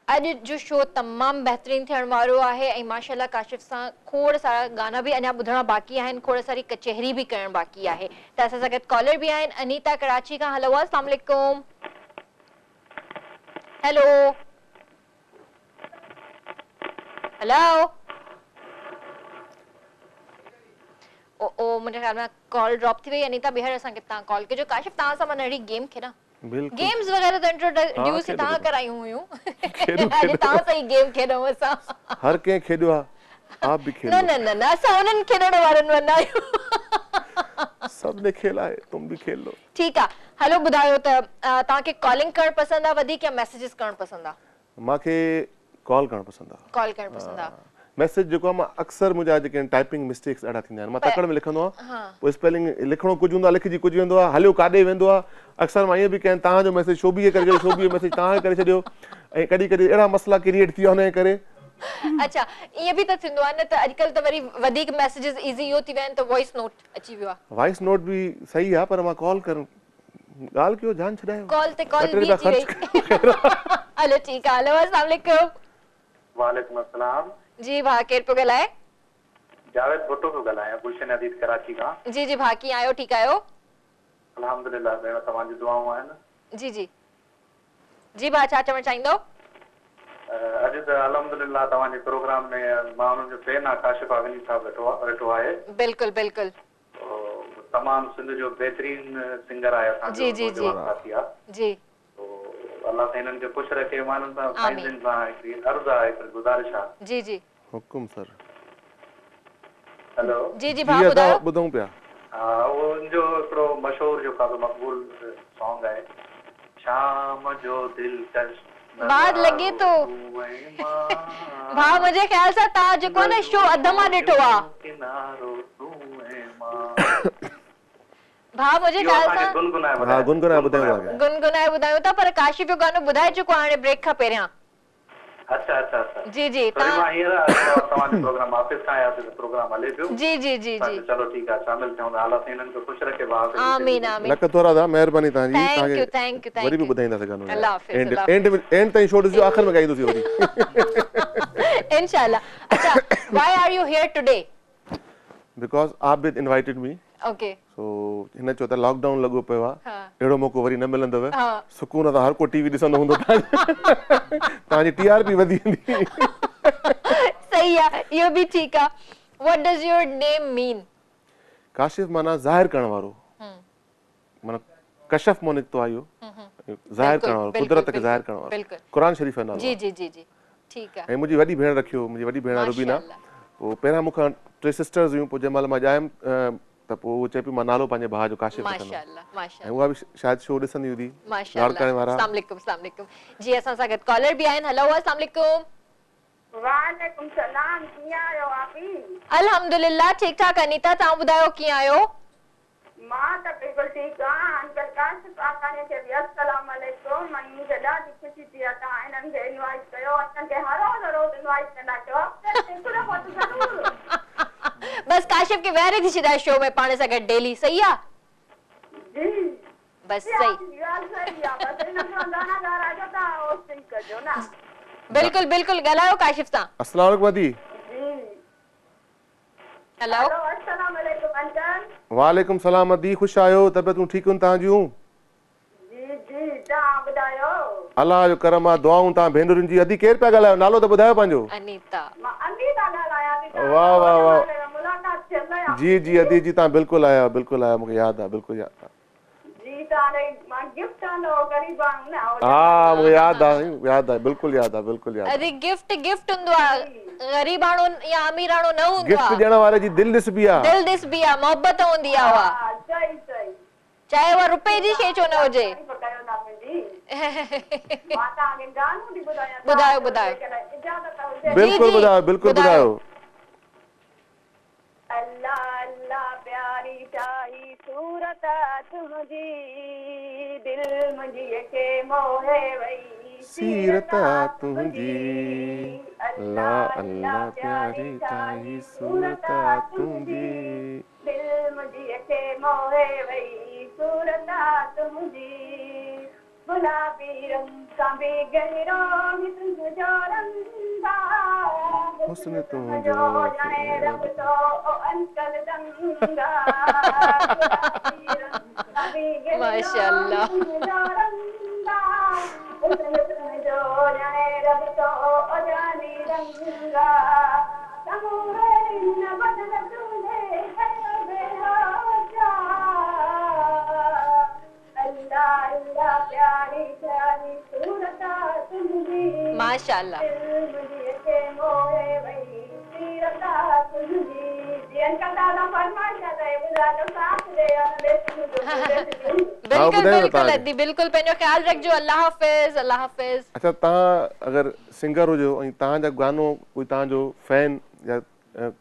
Speaker 2: अॼु जो शो तमामु बहितरीनु थियण वारो आहे। ऐं माशाअल्लाह काशिफ़ सां खोड़ सारा गाना बि अञा ॿुधणा बाक़ी आहिनि, खोड़ सारी कचहरी बि करणु बाक़ी आहे। त असां सां गॾु कॉलर बि आहिनि, अनीता कराची खां। हेलो, अस्सलाम वालेकुम। Hello hello. ओ मुझे ख्याल में कॉल ड्रॉप थी वई। अनीता ॿीहर असांखे तव्हां कॉल कजो। काशिफ़, तव्हां सां मां नंढड़ी गेम खेॾां?
Speaker 3: बिल्कुल
Speaker 2: गेम्स वगैरह तो इंट्रोड्यूस
Speaker 3: खेॾो,
Speaker 2: तव्हां
Speaker 3: खेॾो।
Speaker 2: करायूं हुयूं
Speaker 3: खेॾो,
Speaker 2: अॼु तव्हां सही गेम खेॾूं असां
Speaker 3: हर कंहिं खेॾियो आहे, आप भी
Speaker 2: न
Speaker 3: खेलो,
Speaker 2: न न न असां उन्हनि खेॾण वारनि वञा आहियूं
Speaker 3: सबने खेला है, तुम भी खेल लो।
Speaker 2: ठीकु आहे हलो ॿुधायो त तव्हांखे कॉलिंग करणु पसंदि आहे वधीक या मैसेजिस करणु पसंदि आहे
Speaker 3: मूंखे कॉल करणु पसंदि आहे।
Speaker 2: कॉल करणु पसंदि आहे
Speaker 3: मैसेज जेको आहे मां अक्सर मुंहिंजा जेके आहिनि टाइपिंग मिस्टेक्स ॾाढा थींदा आहिनि, मां तकड़ में लिखंदो आहियां पोइ स्पेलिंग लिखणो कुझु हूंदो आहे, लिखिजी कुझु वेंदो आहे, हलियो काॾे वेंदो आहे। अक्सर मां ईअं बि कयां तव्हांजो मैसेज शोभीअ करे छॾियो, शोभीअ मैसेज तव्हां करे छॾियो, ऐं कॾहिं कॾहिं अहिड़ा मसला क्रिएट थी विया हुनजे करे।
Speaker 2: अच्छा ईअं बि त थींदो आहे न त अॼुकल्ह त वरी वधीक मैसेजिस इज़ी इहो थी विया आहिनि त वॉइस नोट अची वियो आहे
Speaker 3: वॉइस नोट बि सही आहे पर मां कॉल करूं ॻाल्हि कयो जान छॾायो
Speaker 2: कॉल ते कॉल
Speaker 3: ॿ टे
Speaker 2: बि
Speaker 3: रुपया
Speaker 2: अची वई हलो ठीकु आहे हलो अस्सलाम वालेकुम
Speaker 4: वालेकुम अस्सलाम
Speaker 2: जी भाउ केरु पियो ॻाल्हाए
Speaker 4: जावेद भुट्टो पियो ॻाल्हायां गुलशन अदीद कराची खां
Speaker 2: जी जी भाउ कीअं आहियो ठीकु आहियो
Speaker 4: अल्हम्दुलिल्लाह भेण तव्हांजी दुआऊं आहिनि
Speaker 2: जी जी जी भाउ छा चवणु चाहींदो
Speaker 4: अॼु त अल्हम्दुलिल्लाह तव्हांजे प्रोग्राम में मां हुननि जो फैन आहे काशिफ अगनी साहब वेठो आहे
Speaker 2: बिल्कुलु बिल्कुलु
Speaker 4: तमामु सिंध जो बहितरीन सिंगर आहे असांजो
Speaker 2: जी जी जी
Speaker 4: साथी आहे
Speaker 2: जी
Speaker 4: अल्लाह सां हिननि खे ख़ुशि रखे माण्हुनि सां पंहिंजनि सां हिकिड़ी अर्ज़ु आहे हिकिड़ी गुज़ारिश आहे
Speaker 2: जी जी
Speaker 3: हुकुम सर
Speaker 4: हेलो
Speaker 2: जी जी भाउ ॿुधायो
Speaker 3: ॿुधूं पिया
Speaker 4: हा उनजो हिकिड़ो मशहूरु जेको आहे मक़बूल सॉन्ग आहे शाम जो दिलकश
Speaker 2: बाद लॻे थो भाउ मुंहिंजे ख़्याल सां तव्हां जेको आहे न शो अध मां ॾिठो आहे भाउ मुंहिंजे ख़्याल सां
Speaker 3: गुनगुनाए
Speaker 2: ॿुधायूं था पर काशिफ जो गानो ॿुधाए चुको आहे हाणे ब्रेक खां पहिरियां
Speaker 4: अच्छा अच्छा अच्छा
Speaker 2: जी जी
Speaker 4: तव्हांजो प्रोग्राम ऑफिस खां आया त प्रोग्राम हले पियो
Speaker 2: जी जी जी जी
Speaker 4: चलो ठीकु आहे शामिल थियूं अल्लाह सां हिननि खे ख़ुशि रखे भाउ
Speaker 2: आमीन आमीन
Speaker 3: लख थोरा था महिरबानी
Speaker 2: थैंक यू
Speaker 3: तव्हांजी
Speaker 2: थैंक
Speaker 3: वरी बि
Speaker 2: यू
Speaker 3: ॿुधाईंदासीं गानो
Speaker 2: अल्लाह हाफ़िज़
Speaker 3: एंड
Speaker 2: अल्लाह
Speaker 3: एंड ताईं शो ॾिसजो आख़िर में ॻाईंदोसीं वरी
Speaker 2: इंशाल्लाह अच्छा why are you here today
Speaker 3: because आप with invited me
Speaker 2: okay
Speaker 3: so हिन चयो त लॉकडाउन लॻो पियो आहे
Speaker 2: हा
Speaker 3: अहिड़ो मौक़ो वरी न मिलंदव
Speaker 2: हा
Speaker 3: सुकून सां हर को टीवी ॾिसंदो हूंदो तव्हांजी टीआरपी वधी वेंदी
Speaker 2: सही आहे इहो बि ठीकु आहे what does your name mean
Speaker 3: Kashif माना ज़ाहिर करण वारो माना कशफ मों निकितो आहे इहो ज़ाहिर करण वारो कुदरत खे ज़ाहिर करण वारो
Speaker 2: बिल्कुलु
Speaker 3: क़ुरान शरीफ़ जो नालो
Speaker 2: जी जी जी जी ठीकु आहे
Speaker 3: ऐं मुंहिंजी वॾी भेण रखियो मुंहिंजी वॾी भेण रुबीना पोइ पहिरियां मूंखां 3 सिस्टर्स हुयूं पोइ जंहिं महिल मां ॼायमि त पोइ उहो चए पई मां नालो पंहिंजे भाउ जो काशिफ रखंदुमि
Speaker 2: माशाअल्लाह
Speaker 3: ऐं
Speaker 2: माशाअल्लाह
Speaker 3: उहा बि शायदि शो ॾिसंदी हूंदी
Speaker 2: माशाअल्लाह अस्सलाम वालेकुम जी असां सां गॾु कॉलर बि आहिनि हेलो अस्सलाम वालेकुम
Speaker 5: वालेकुम सलाम कीअं आहियो आपी
Speaker 2: अल्हम्दुलिल्लाह ठीक ठाक अनीता तव्हां ॿुधायो कीअं आहियो
Speaker 5: मां त बिल्कुलु ठीकु आहियां अंकल काशिफ आकाने खे बि अस्सलाम वालेकुम मम्मी खे ॾाढी ख़ुशी थी आहे तव्हां हिननि खे इनवाइट कयो असांखे हर रोज़ इनवाइट कंदा कयो हिकु दफ़ो त ज़रूरु
Speaker 2: बस काशिफ के वेरे थी छॾाए शो में पाण सां गॾु डेली सही आहे
Speaker 5: जी
Speaker 2: बस सही
Speaker 5: सही आहे बस हिन जो गाना ॻाराइजो त होस्टिंग कजो न
Speaker 2: बिल्कुलु बिल्कुलु ॻाल्हायो काशिफ सां
Speaker 3: अस्सलाम वालेकुम वदी
Speaker 5: जी
Speaker 2: हेलो
Speaker 5: अस्सलाम वालेकुम अंकल
Speaker 3: वालेकुम सलाम अदी ख़ुशि आहियो तबियतूं ठीकु आहिनि तव्हांजूं
Speaker 5: जी जी तव्हां ॿुधायो
Speaker 3: अलाह जो करम आहे दुआऊं तव्हां भेनरुनि जी अदी केरु पिया ॻाल्हायो नालो त ॿुधायो पंहिंजो
Speaker 2: अनीता
Speaker 5: मां अनीता ॻाल्हायां थी
Speaker 3: वाह वाह वाह
Speaker 5: मुलाक़ात थियल आहे
Speaker 3: जी जी अदी जी तव्हां बिल्कुलु आया मूंखे यादि आहे बिल्कुलु यादि आहे
Speaker 5: जी तव्हां मां गिफ्ट आंदो ग़रीबान न
Speaker 3: हा मूंखे यादि आहे बिल्कुलु यादि आहे
Speaker 2: अरे गिफ्ट हूंदो आहे ग़रीबाणो या अमीराणो न हूंदो
Speaker 3: गिफ्ट
Speaker 2: आहे
Speaker 3: ॾियण वारे जी दिलि ॾिसबी आहे
Speaker 2: दिल ॾिसबी आहे मोहबत हूंदी आहे उहा
Speaker 5: सही सही
Speaker 2: चाहे उहा रुपए जी शइ छो न हुजे
Speaker 5: कयो था मुंहिंजी मां तव्हांखे गानो थी ॿुधायां
Speaker 2: ॿुधायो ॿुधायो
Speaker 5: इजाज़त हुजे
Speaker 3: बिल्कुलु ॿुधायो
Speaker 5: अल्लाह अल्लाह प्यारी शाही सूरत तुंहिंजी दिल मुंहिंजी खे मोहे वई
Speaker 3: सीरत तुंहिंजी अल्लाह अल्लाह प्यारी शाही सूरत तुंहिंजी
Speaker 5: दिल मुंहिंजी खे मोहे वई सूरत तुंहिंजी गुलाबी रंग सां बि गहरो तुंहिंजो रंग
Speaker 3: हुस्न तुंहिंजो
Speaker 5: ॼाणे रब तो अंकल दंगा
Speaker 2: माशाअल्लाह
Speaker 5: तुंहिंजो ॼाणे रब तो जानी रंगा समूरे न बदल तुझे अल्लाह अल्लाह
Speaker 2: माशाल्लाह। बिल्कुल बिल्कुल अदी बिल्कुल पंहिंजो ख्याल रखजो। अल्लाह हाफिज़, अल्लाह हाफिज़।
Speaker 3: अच्छा, तव्हां अगर सिंगर हुजो ऐं तव्हांजा गानो कोई तव्हांजो फैन या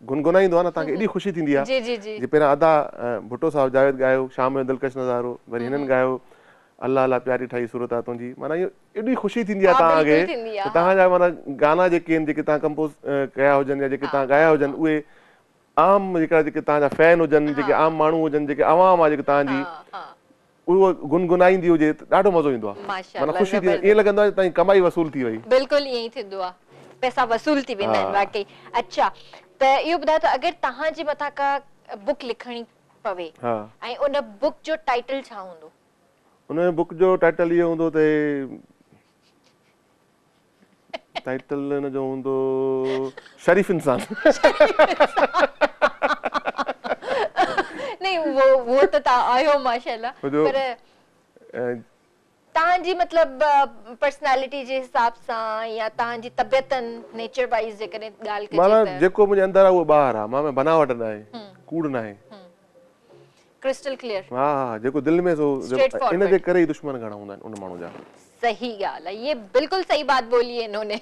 Speaker 3: गुनगुनाईंदो आहे न, तव्हांखे एॾी ख़ुशी थींदी आहे।
Speaker 2: जी जी जी
Speaker 3: जे पहिरियां अदा भुट्टो साहब जावेद गायो, शाम जो दिलकश नज़ारो, वरी हिननि गायो अल्लाह अल्लाह प्यारी ठाही सूरत आहे तुंहिंजी, माना इहो एॾी ख़ुशी थींदी आहे तव्हांखे।
Speaker 2: बिल्कुल थींदी आहे,
Speaker 3: तव्हांजा माना गाना जेके आहिनि, जेके तव्हां कंपोज़ कया हुजनि या जेके तव्हां गाया हुजनि, उहे आम जेके तव्हांजा फैन हुजनि, जेके आम माण्हू हुजनि, जेके आवाम आहे जेके तव्हांजी, उहो गुनगुनाईंदी हुजे त ॾाढो मज़ो ईंदो आहे। माना ख़ुशी थी, ईअं लॻंदो आहे तव्हांजी कमाई वसूल थी वई।
Speaker 2: बिल्कुल ईअं ई थींदो आहे, पैसा वसूल थी वेंदा आहिनि वाकई। अच्छा, त इहो ॿुधायो त अगरि तव्हांजे मथां का बुक लिखणी पवे ऐं उन बुक जो टाइटल छा हूंदो?
Speaker 3: उन बुक जो टाइटल इहो हूंदो त टाइटल हिन जो हूंदो शरीफ़ इंसान।
Speaker 2: नहीं वो तो आयो माशाल्लाह, पर तव्हांजी मतलब पर्सनालिटी जे हिसाब सां या तव्हांजी तबियतन नेचर वाइज जेकॾहिं ॻाल्हि कजे
Speaker 3: माना
Speaker 2: त
Speaker 3: जेको मुंहिंजे अंदर आहे उहो ॿाहिरि आहे, मां में बनावट न आहे, कूड़ न आहे,
Speaker 2: क्रिस्टल क्लियर।
Speaker 3: हा हा, जेको दिलि में सो, इन जे करे ई दुश्मन घणा हूंदा आहिनि उन माण्हू जा।
Speaker 2: सही ॻाल्हि आहे, ये बिल्कुल सही बात बोली है इन्होंने।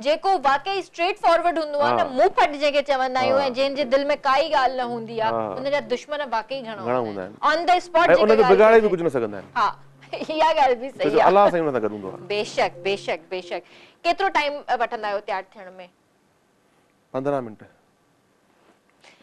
Speaker 2: जेको वाकई स्ट्रेट फॉरवर्ड हूंदो आहे न, मुंह फट जेके चवंदा आहियूं ऐं जंहिंजे दिलि में काई ॻाल्हि न हूंदी आहे, उन जा दुश्मन वाकई घणा हूंदा आहिनि। ऑन द स्पॉट
Speaker 3: उन खे बिगाड़े बि कुझु न सघंदा आहिनि।
Speaker 2: हा, इहा ॻाल्हि बि सही आहे।
Speaker 3: अल्लाह सां उन सां गॾु हूंदो आहे।
Speaker 2: बेशक बेशक बेशक। केतिरो टाइम वठंदा आहियो तयार थियण में?
Speaker 3: 15 मिंट।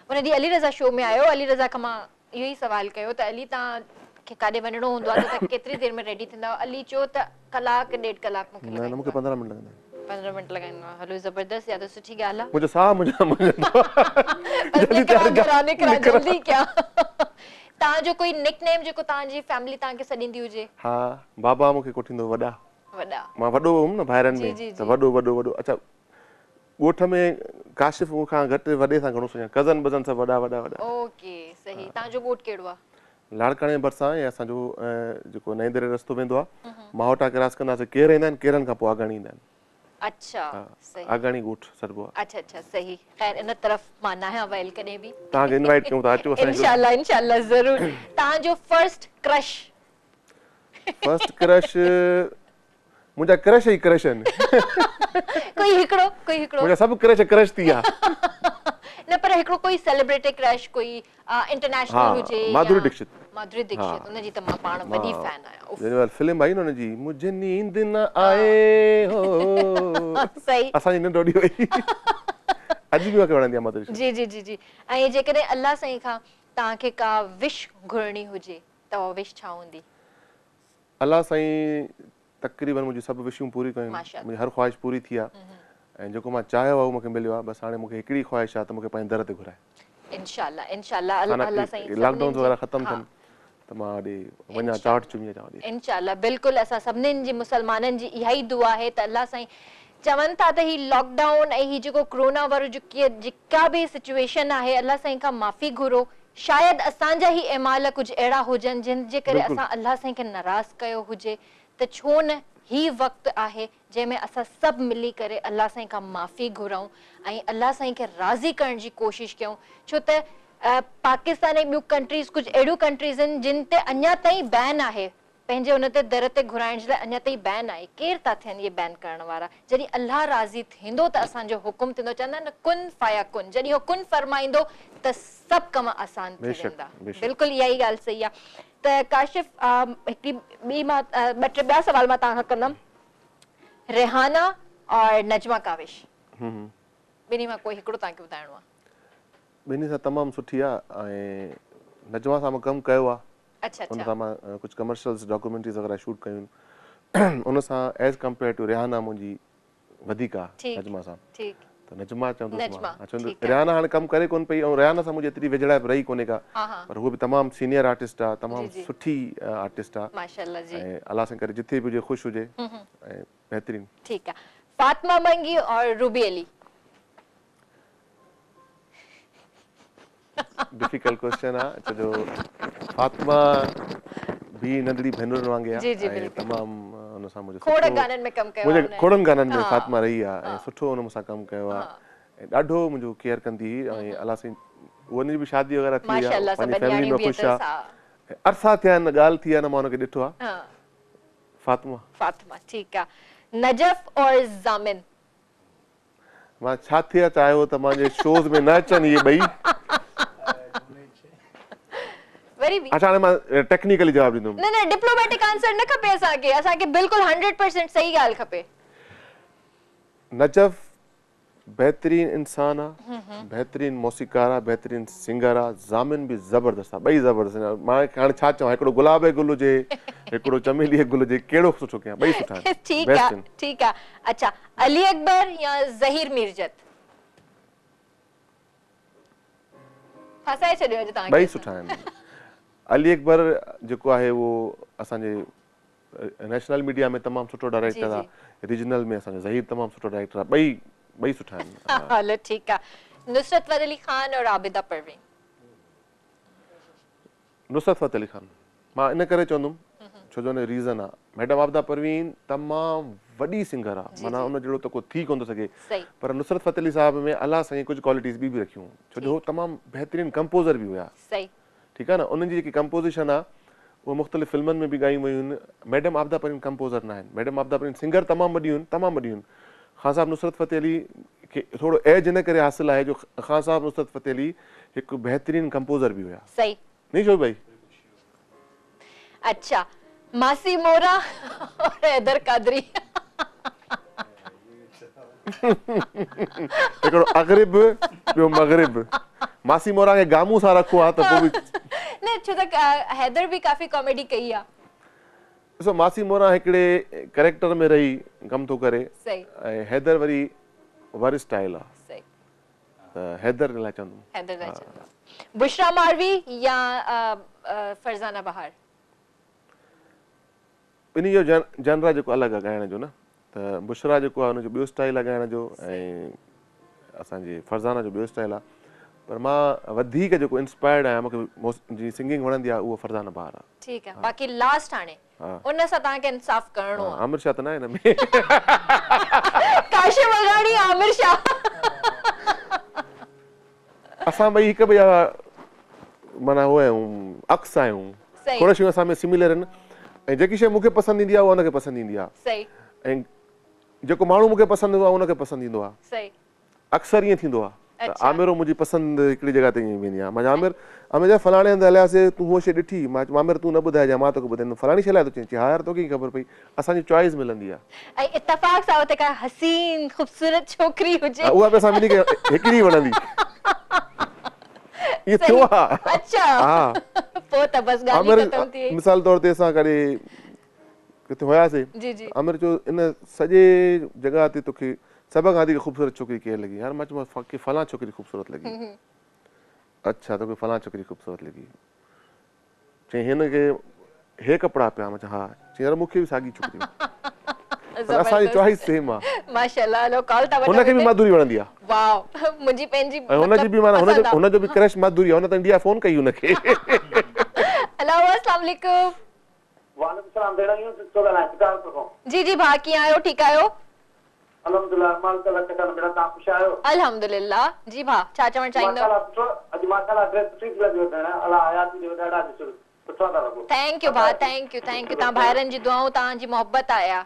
Speaker 2: उन ॾींहुं अली रज़ा शो में आयो, अली रज़ा खां मां इहो ई सवाल कयो त अली तव्हांखे काॾे वञिणो हूंदो आहे त केतिरी देर में रेडी थींदा आहियो? अली चयो त कलाक ॾेढ कलाक मूंखे
Speaker 3: न, मूंखे 15 मिंट लॻंदा आहिनि।
Speaker 2: 15 मिंट लॻाईंदो आहे। हलो ज़बरदस्त, या त सुठी ॻाल्हि आहे।
Speaker 3: मुंहिंजो साह
Speaker 2: जल्दी क्या। तव्हांजो कोई निकनेम जेको तव्हांजी फैमिली तव्हांखे सॾींदी हुजे?
Speaker 3: हा, बाबा मूंखे कोठींदो वॾा।
Speaker 2: वॾा,
Speaker 3: मां वॾो हुउमि न भाइरनि में, त वॾो वॾो वॾो। अच्छा, ॻोठ में काशिफ खां घटि वॾे सां घणो सुञाण, कज़न बज़न सभु वॾा वॾा वॾा।
Speaker 2: ओके, सही। तव्हांजो ॻोठ कहिड़ो आहे?
Speaker 3: लाड़काणे भरिसां ऐं असांजो जेको नईं दरे रस्तो वेंदो आहे, माहोटा क्रॉस कंदासीं, केर ईंदा आहिनि, केरनि खां पोइ आगाणी ईंदा आहिनि।
Speaker 2: अच्छा, सही।
Speaker 3: आगाणी ॻोठ सॾिबो आहे।
Speaker 2: अच्छा अच्छा, सही। ख़ैर इन तरफ़ मां न आहियां वयल कॾहिं बि।
Speaker 3: तव्हांखे इनवाइट कयूं था, अचो असां।
Speaker 2: इंशाल्लाह इंशाल्लाह ज़रूर। तव्हांजो फर्स्ट क्रश?
Speaker 3: फर्स्ट क्रश, मुंहिंजा क्रश ई क्रश आहिनि।
Speaker 2: कोई हिकिड़ो
Speaker 3: मुंहिंजा सभु क्रश क्रश थी विया।
Speaker 2: न, पर हिकिड़ो कोई सेलिब्रिटी क्रश, कोई इंटरनेशनल हुजे?
Speaker 3: माधुरी दीक्षित।
Speaker 2: माधुरी दीक्षित, उनजी त मां पाण वॾी फैन आहियां।
Speaker 3: जंहिं फिल्म आई न हुनजी, मुझे नींद न आए हो,
Speaker 2: सही।
Speaker 3: असांजी निंड उॾी वई। अॼु बि मूंखे वणंदी आहे माधुरी।
Speaker 2: जी जी जी जी। ऐं जेकॾहिं अल्लाह साईं खां तव्हांखे का विश घुरणी हुजे त उहा विश छा हूंदी?
Speaker 3: अल्लाह साईं तक़रीबन मुंहिंजी सभु विशूं पूरी कयूं, मुंहिंजी हर ख़्वाहिश पूरी थी आहे, ऐं जेको मां चाहियो आहे उहो मूंखे मिलियो आहे। बसि हाणे मूंखे हिकिड़ी ख़्वाहिश आहे त मूंखे पंहिंजे दर ते घुराए।
Speaker 2: इंशाल्लाह इंशाल्लाह। अल्लाह साईं
Speaker 3: लॉकडाउन वग़ैरह ख़तम थियनि त मां होॾे वञा, चाट चुमी अचां होॾे।
Speaker 2: इंशाल्लाह, बिल्कुलु। असां सभिनीनि जी मुसलमाननि जी इहा ई दुआ आहे त अल्लाह साईं चवनि था त ही लॉकडाउन ऐं ही जेको कोरोना वारो जेका बि सिचुएशन आहे, अल्लाह साईं खां माफ़ी घुरो। शायदि असांजा ई एमाल कुझु अहिड़ा हुजनि जिन जे करे असां अल्लाह साईं खे नाराज़ कयो हुजे, त छो न ही वक़्तु आहे जंहिंमें असां सभु मिली करे अल्लाह साईं खां माफ़ी घुरूं ऐं अल्लाह साईं खे राज़ी करण जी कोशिशि कयूं। छो त पाकिस्तान ऐं ॿियूं कंट्रीज़ कुझु अहिड़ियूं कंट्रीज़ आहिनि जिन ते अञा ताईं बैन आहे, पंहिंजे उन ते दर ते घुराइण जे लाइ अञा ताईं बैन आहे। केरु था थियनि इहे बैन करण वारा? जॾहिं अल्लाह राज़ी थींदो त असांजो हुकुम थींदो। चवंदा आहिनि न, कुन फया कुन। जॾहिं हो कुन फरमाईंदो त सभु कम आसान थी वेंदा। बिल्कुलु इहा ई ॻाल्हि सही आहे। त काशिफ, हिकिड़ी ॿी मां ॿ टे ॿिया सवाल मां तव्हां खां कंदमि। रेहाना और नजमा काविश, ॿिन्ही मां कोई हिकिड़ो तव्हांखे ॿुधाइणो आहे?
Speaker 3: ॿिन्ही सां तमामु सुठी आहे, ऐं नजमा सां मां कमु कयो आहे।
Speaker 2: अच्छा
Speaker 3: उन सां मां कुझु कमर्शियल्स डॉक्यूमेंट्रीज़ वग़ैरह शूट कयूं। उन सां एज़ कम्पेयर टू रेहाना मुंहिंजी वधीक आहे नजमा सां। त नजमा चवंदुसि, रेहाना हाणे कमु करे कोन पई, ऐं रेहाना सां मुंहिंजी एतिरी विझड़ाइप रही कोन्हे का, पर उहा बि तमामु सीनियर आर्टिस्ट आहे, तमामु सुठी आर्टिस्ट आहे, माशाअल्लाह जी। ऐं अल्लाह सां करे जिथे बि हुजे ख़ुशि हुजे ऐं बहितरीन।
Speaker 2: ठीकु आहे। फातिमा मंगी और रूबी अली?
Speaker 3: डिफिकल्ट क्वेश्चन आहे, छो जो फातिमा भी नंढड़ी भेनरुनि वांगुरु आहे, तमामु हुन सां मुंहिंजो
Speaker 2: खोड़ गाननि में कमु कयो
Speaker 3: मुंहिंजे
Speaker 2: हुन।
Speaker 3: खोड़नि गाननि में फातिमा रही आहे ऐं सुठो हुन मूंसां कमु कयो आहे ऐं ॾाढो मुंहिंजो केयर कंदी हुई ऐं अलाह साईं उन जी बि शादी वग़ैरह थी आहे
Speaker 2: माशाअल्लाह
Speaker 3: पंहिंजी
Speaker 2: सभु
Speaker 3: फैमिली
Speaker 2: न्याणियूं
Speaker 3: में
Speaker 2: बि
Speaker 3: ख़ुशि
Speaker 2: अथसि,
Speaker 3: आहे ऐं अरसा थिया आहिनि ॻाल्हि थी आहे न मां हुनखे ॾिठो आहे
Speaker 2: हाँ
Speaker 3: फातिमा
Speaker 2: फातिमा ठीक है। नजफ और जामिन
Speaker 3: मां छा थिया चाहियो त मुंहिंजे शोज़ में न अचनि इहे ॿई
Speaker 2: वेरी वी
Speaker 3: अच्छा हाणे मां टेक्निकली जवाबु ॾींदुमि
Speaker 2: न डिप्लोमेटिक आंसर न खपे असांखे बिल्कुलु 100% सही ॻाल्हि खपे।
Speaker 3: नजफ बहितरीन इंसान आहे बहितरीन मौसीकार आहे बहितरीन सिंगर आहे ज़ामिन बि ज़बरदस्त आहे ॿई ज़बरदस्त आहिनि मां हाणे छा चवां हिकिड़ो गुलाब जो गुल हुजे हिकिड़ो चमेली जो गुल हुजे कहिड़ो सुठो कयां ॿई सुठा आहिनि
Speaker 2: ठीक
Speaker 3: बेस्ट
Speaker 2: है
Speaker 3: आहिनि
Speaker 2: ठीक है। अच्छा अली अकबर या ज़हीर मीरजत फसाए छॾियो अॼु तव्हांखे
Speaker 3: ॿई सुठा आहिनि अली अकबर जेको आहे उहो असांजे नेशनल मीडिया में तमामु सुठो डायरेक्टर आहे रीजनल में असांजो ज़हीर तमामु सुठो डायरेक्टर आहे ॿई सुठा आहिनि
Speaker 2: हलो ठीक है। नुसरत फतेह अली खान और आबिदा परवीन
Speaker 3: नुसरत फतेह अली खान मां इन करे चवंदुमि छो जो हुन रीज़न आहे मैडम आबिदा परवीन तमामु वॾी सिंगर आहे माना हुन जहिड़ो त को थी कोन थो सघे
Speaker 2: सही
Speaker 3: पर नुसरत फतेह अली साहिब में अलाह साईं कुझु क्वालिटीज़ बि रखियूं छो जो उहो तमामु बहितरीन कंपोज़र बि हुया
Speaker 2: सही
Speaker 3: ठीकु आहे न उन्हनि जी जेकी कंपोज़िशन आहे उहो मुख़्तलिफ़ फिल्मनि में बि ॻायूं वयूं आहिनि मैडम आबिदा परवीन कंपोज़र न आहिनि मैडम आबिदा परवीन सिंगर तमामु वॾियूं आहिनि तमामु वॾियूं आहिनि ख़ान साहिबु नुसरत फतेह अली खे थोरो एज इन करे हासिलु आहे जो ख़ान साहिबु नुसरत फतेह अली हिकु बहितरीन कंपोज़र बि हुया
Speaker 2: सही
Speaker 3: नहीं शोभ भाई
Speaker 2: अच्छा मासी मोरा और हैदर कादरी
Speaker 3: हिकिड़ो अगरिब ॿियो मगरिब मासी मोरा खे गामू सां रखो आहे त पोइ बि
Speaker 2: न छो त हैदर भी काफी कॉमेडी कई आहे
Speaker 3: ॾिसो मासी मोरा हिकिड़े कैरेक्टर में रही कमु थो करे
Speaker 2: सही
Speaker 3: ऐं हैदर वरी वर स्टाइल आहे
Speaker 2: सही
Speaker 3: त हैदर लाइ चवंदुमि
Speaker 2: हैदर राजन बुशरा मारवी या फरजाना बहार
Speaker 3: इन जो जनरा जेको अलॻि आहे ॻाइण जो न त बुशरा जेको आहे हुनजो ॿियो स्टाइल आहे ॻाइण जो ऐं असांजे फरज़ाना जो ॿियो स्टाइल आहे पर मां वधीक जेको इंस्पायर्ड आहियां मूंखे जी सिंगिंग वणंदी आहे उहो फरज़ाना बहार आहे
Speaker 2: ठीक है बाक़ी लास्ट हाणे उन सां तव्हांखे इंसाफ़ करणो आहे
Speaker 3: आमिर शाह त न आहे हिन में
Speaker 2: काशिफ वगाणी आमिर शाह
Speaker 3: असां ॿई हिकु ॿिए जा माना उहो आहियूं अक्स आहियूं
Speaker 2: सही
Speaker 3: खोड़ शयूं असां में सिमिलर आहिनि ऐं जेकी शइ मूंखे पसंदि ईंदी आहे उहा हुनखे पसंदि ईंदी आहे
Speaker 2: सही
Speaker 3: ऐं जेको माण्हू मूंखे पसंदि ईंदो आहे उनखे पसंदि ईंदो आहे
Speaker 2: सही
Speaker 3: अक्सर ईअं थींदो आहे त
Speaker 2: अच्छा।
Speaker 3: आमिर मुंहिंजी पसंदि हिकिड़ी जॻह ते ईअं वेंदी आहे मां आमिर जा फलाणे हंधि हलियासीं तूं उहो शइ ॾिठी मां आमिर तूं न ॿुधाइजांइ मां तोखे ॿुधाईंदुमि फलाणी शइ लाइ थो चईं हा यार तोखे कीअं ख़बर पई असांजी चॉइस मिलंदी आहे
Speaker 2: ऐं इत्तेफ़ाक़ सां उते का हसीन ख़ूबसूरत छोकिरी हुजे
Speaker 3: उहा बि असां ॿिन्ही खे हिकिड़ी वणंदी इहो थियो आहे
Speaker 2: अच्छा
Speaker 3: हा
Speaker 2: पोइ त बस ॻाल्हि
Speaker 3: आमिर
Speaker 2: ख़तम थी वई
Speaker 3: मिसाल तौर ते असां कॾहिं किथे हुयासीं
Speaker 2: जी जी
Speaker 3: आमिर चयो इन सॼे जॻह ते तोखे सभ खां वधीक ख़ूबसूरत छोकिरी केरु लॻी यार मां चयोमांसि फलां छोकिरी ख़ूबसूरत लॻी अच्छा तोखे फलां छोकिरी ख़ूबसूरत लॻी चईं हिन खे हे कपिड़ा पिया मां चयो हा चईं यार मूंखे बि साॻी छोकिरी असांजी चॉइस सेम आहे
Speaker 2: माशाल्लाह हलो कॉल था
Speaker 3: हुनखे बि माधुरी वणंदी आहे
Speaker 2: वाओ मुंहिंजी पंहिंजी
Speaker 3: ऐं हुनजी बि माना हुनजो बि क्रश माधुरी आहे हुन त इंडिया फोन कई हुनखे
Speaker 2: हेलो अस्सलाम वालेकुम
Speaker 6: वालेकुम सलाम भेण यूं तो ॻाल्हाए शिकारपुर खां
Speaker 2: जी जी भाउ कीअं आहियो ठीकु आहियो
Speaker 6: अल्हम्दुलिल्लाह मां त लख भेण तव्हां ख़ुशि आहियो
Speaker 2: अल्हम्दुलिल्लाह जी भाउ छा चवणु चाहींदो
Speaker 6: माशाल्लाह सुठो अॼु माशाल्लाह ड्रेस सुठी थी लॻी भेण अलाह हयाती ॾियो ॾाढा सुठा था लॻो
Speaker 2: थैंक यू भाउ थैंक यू तव्हां भाइरनि जी दुआऊं तव्हांजी मोहबत आया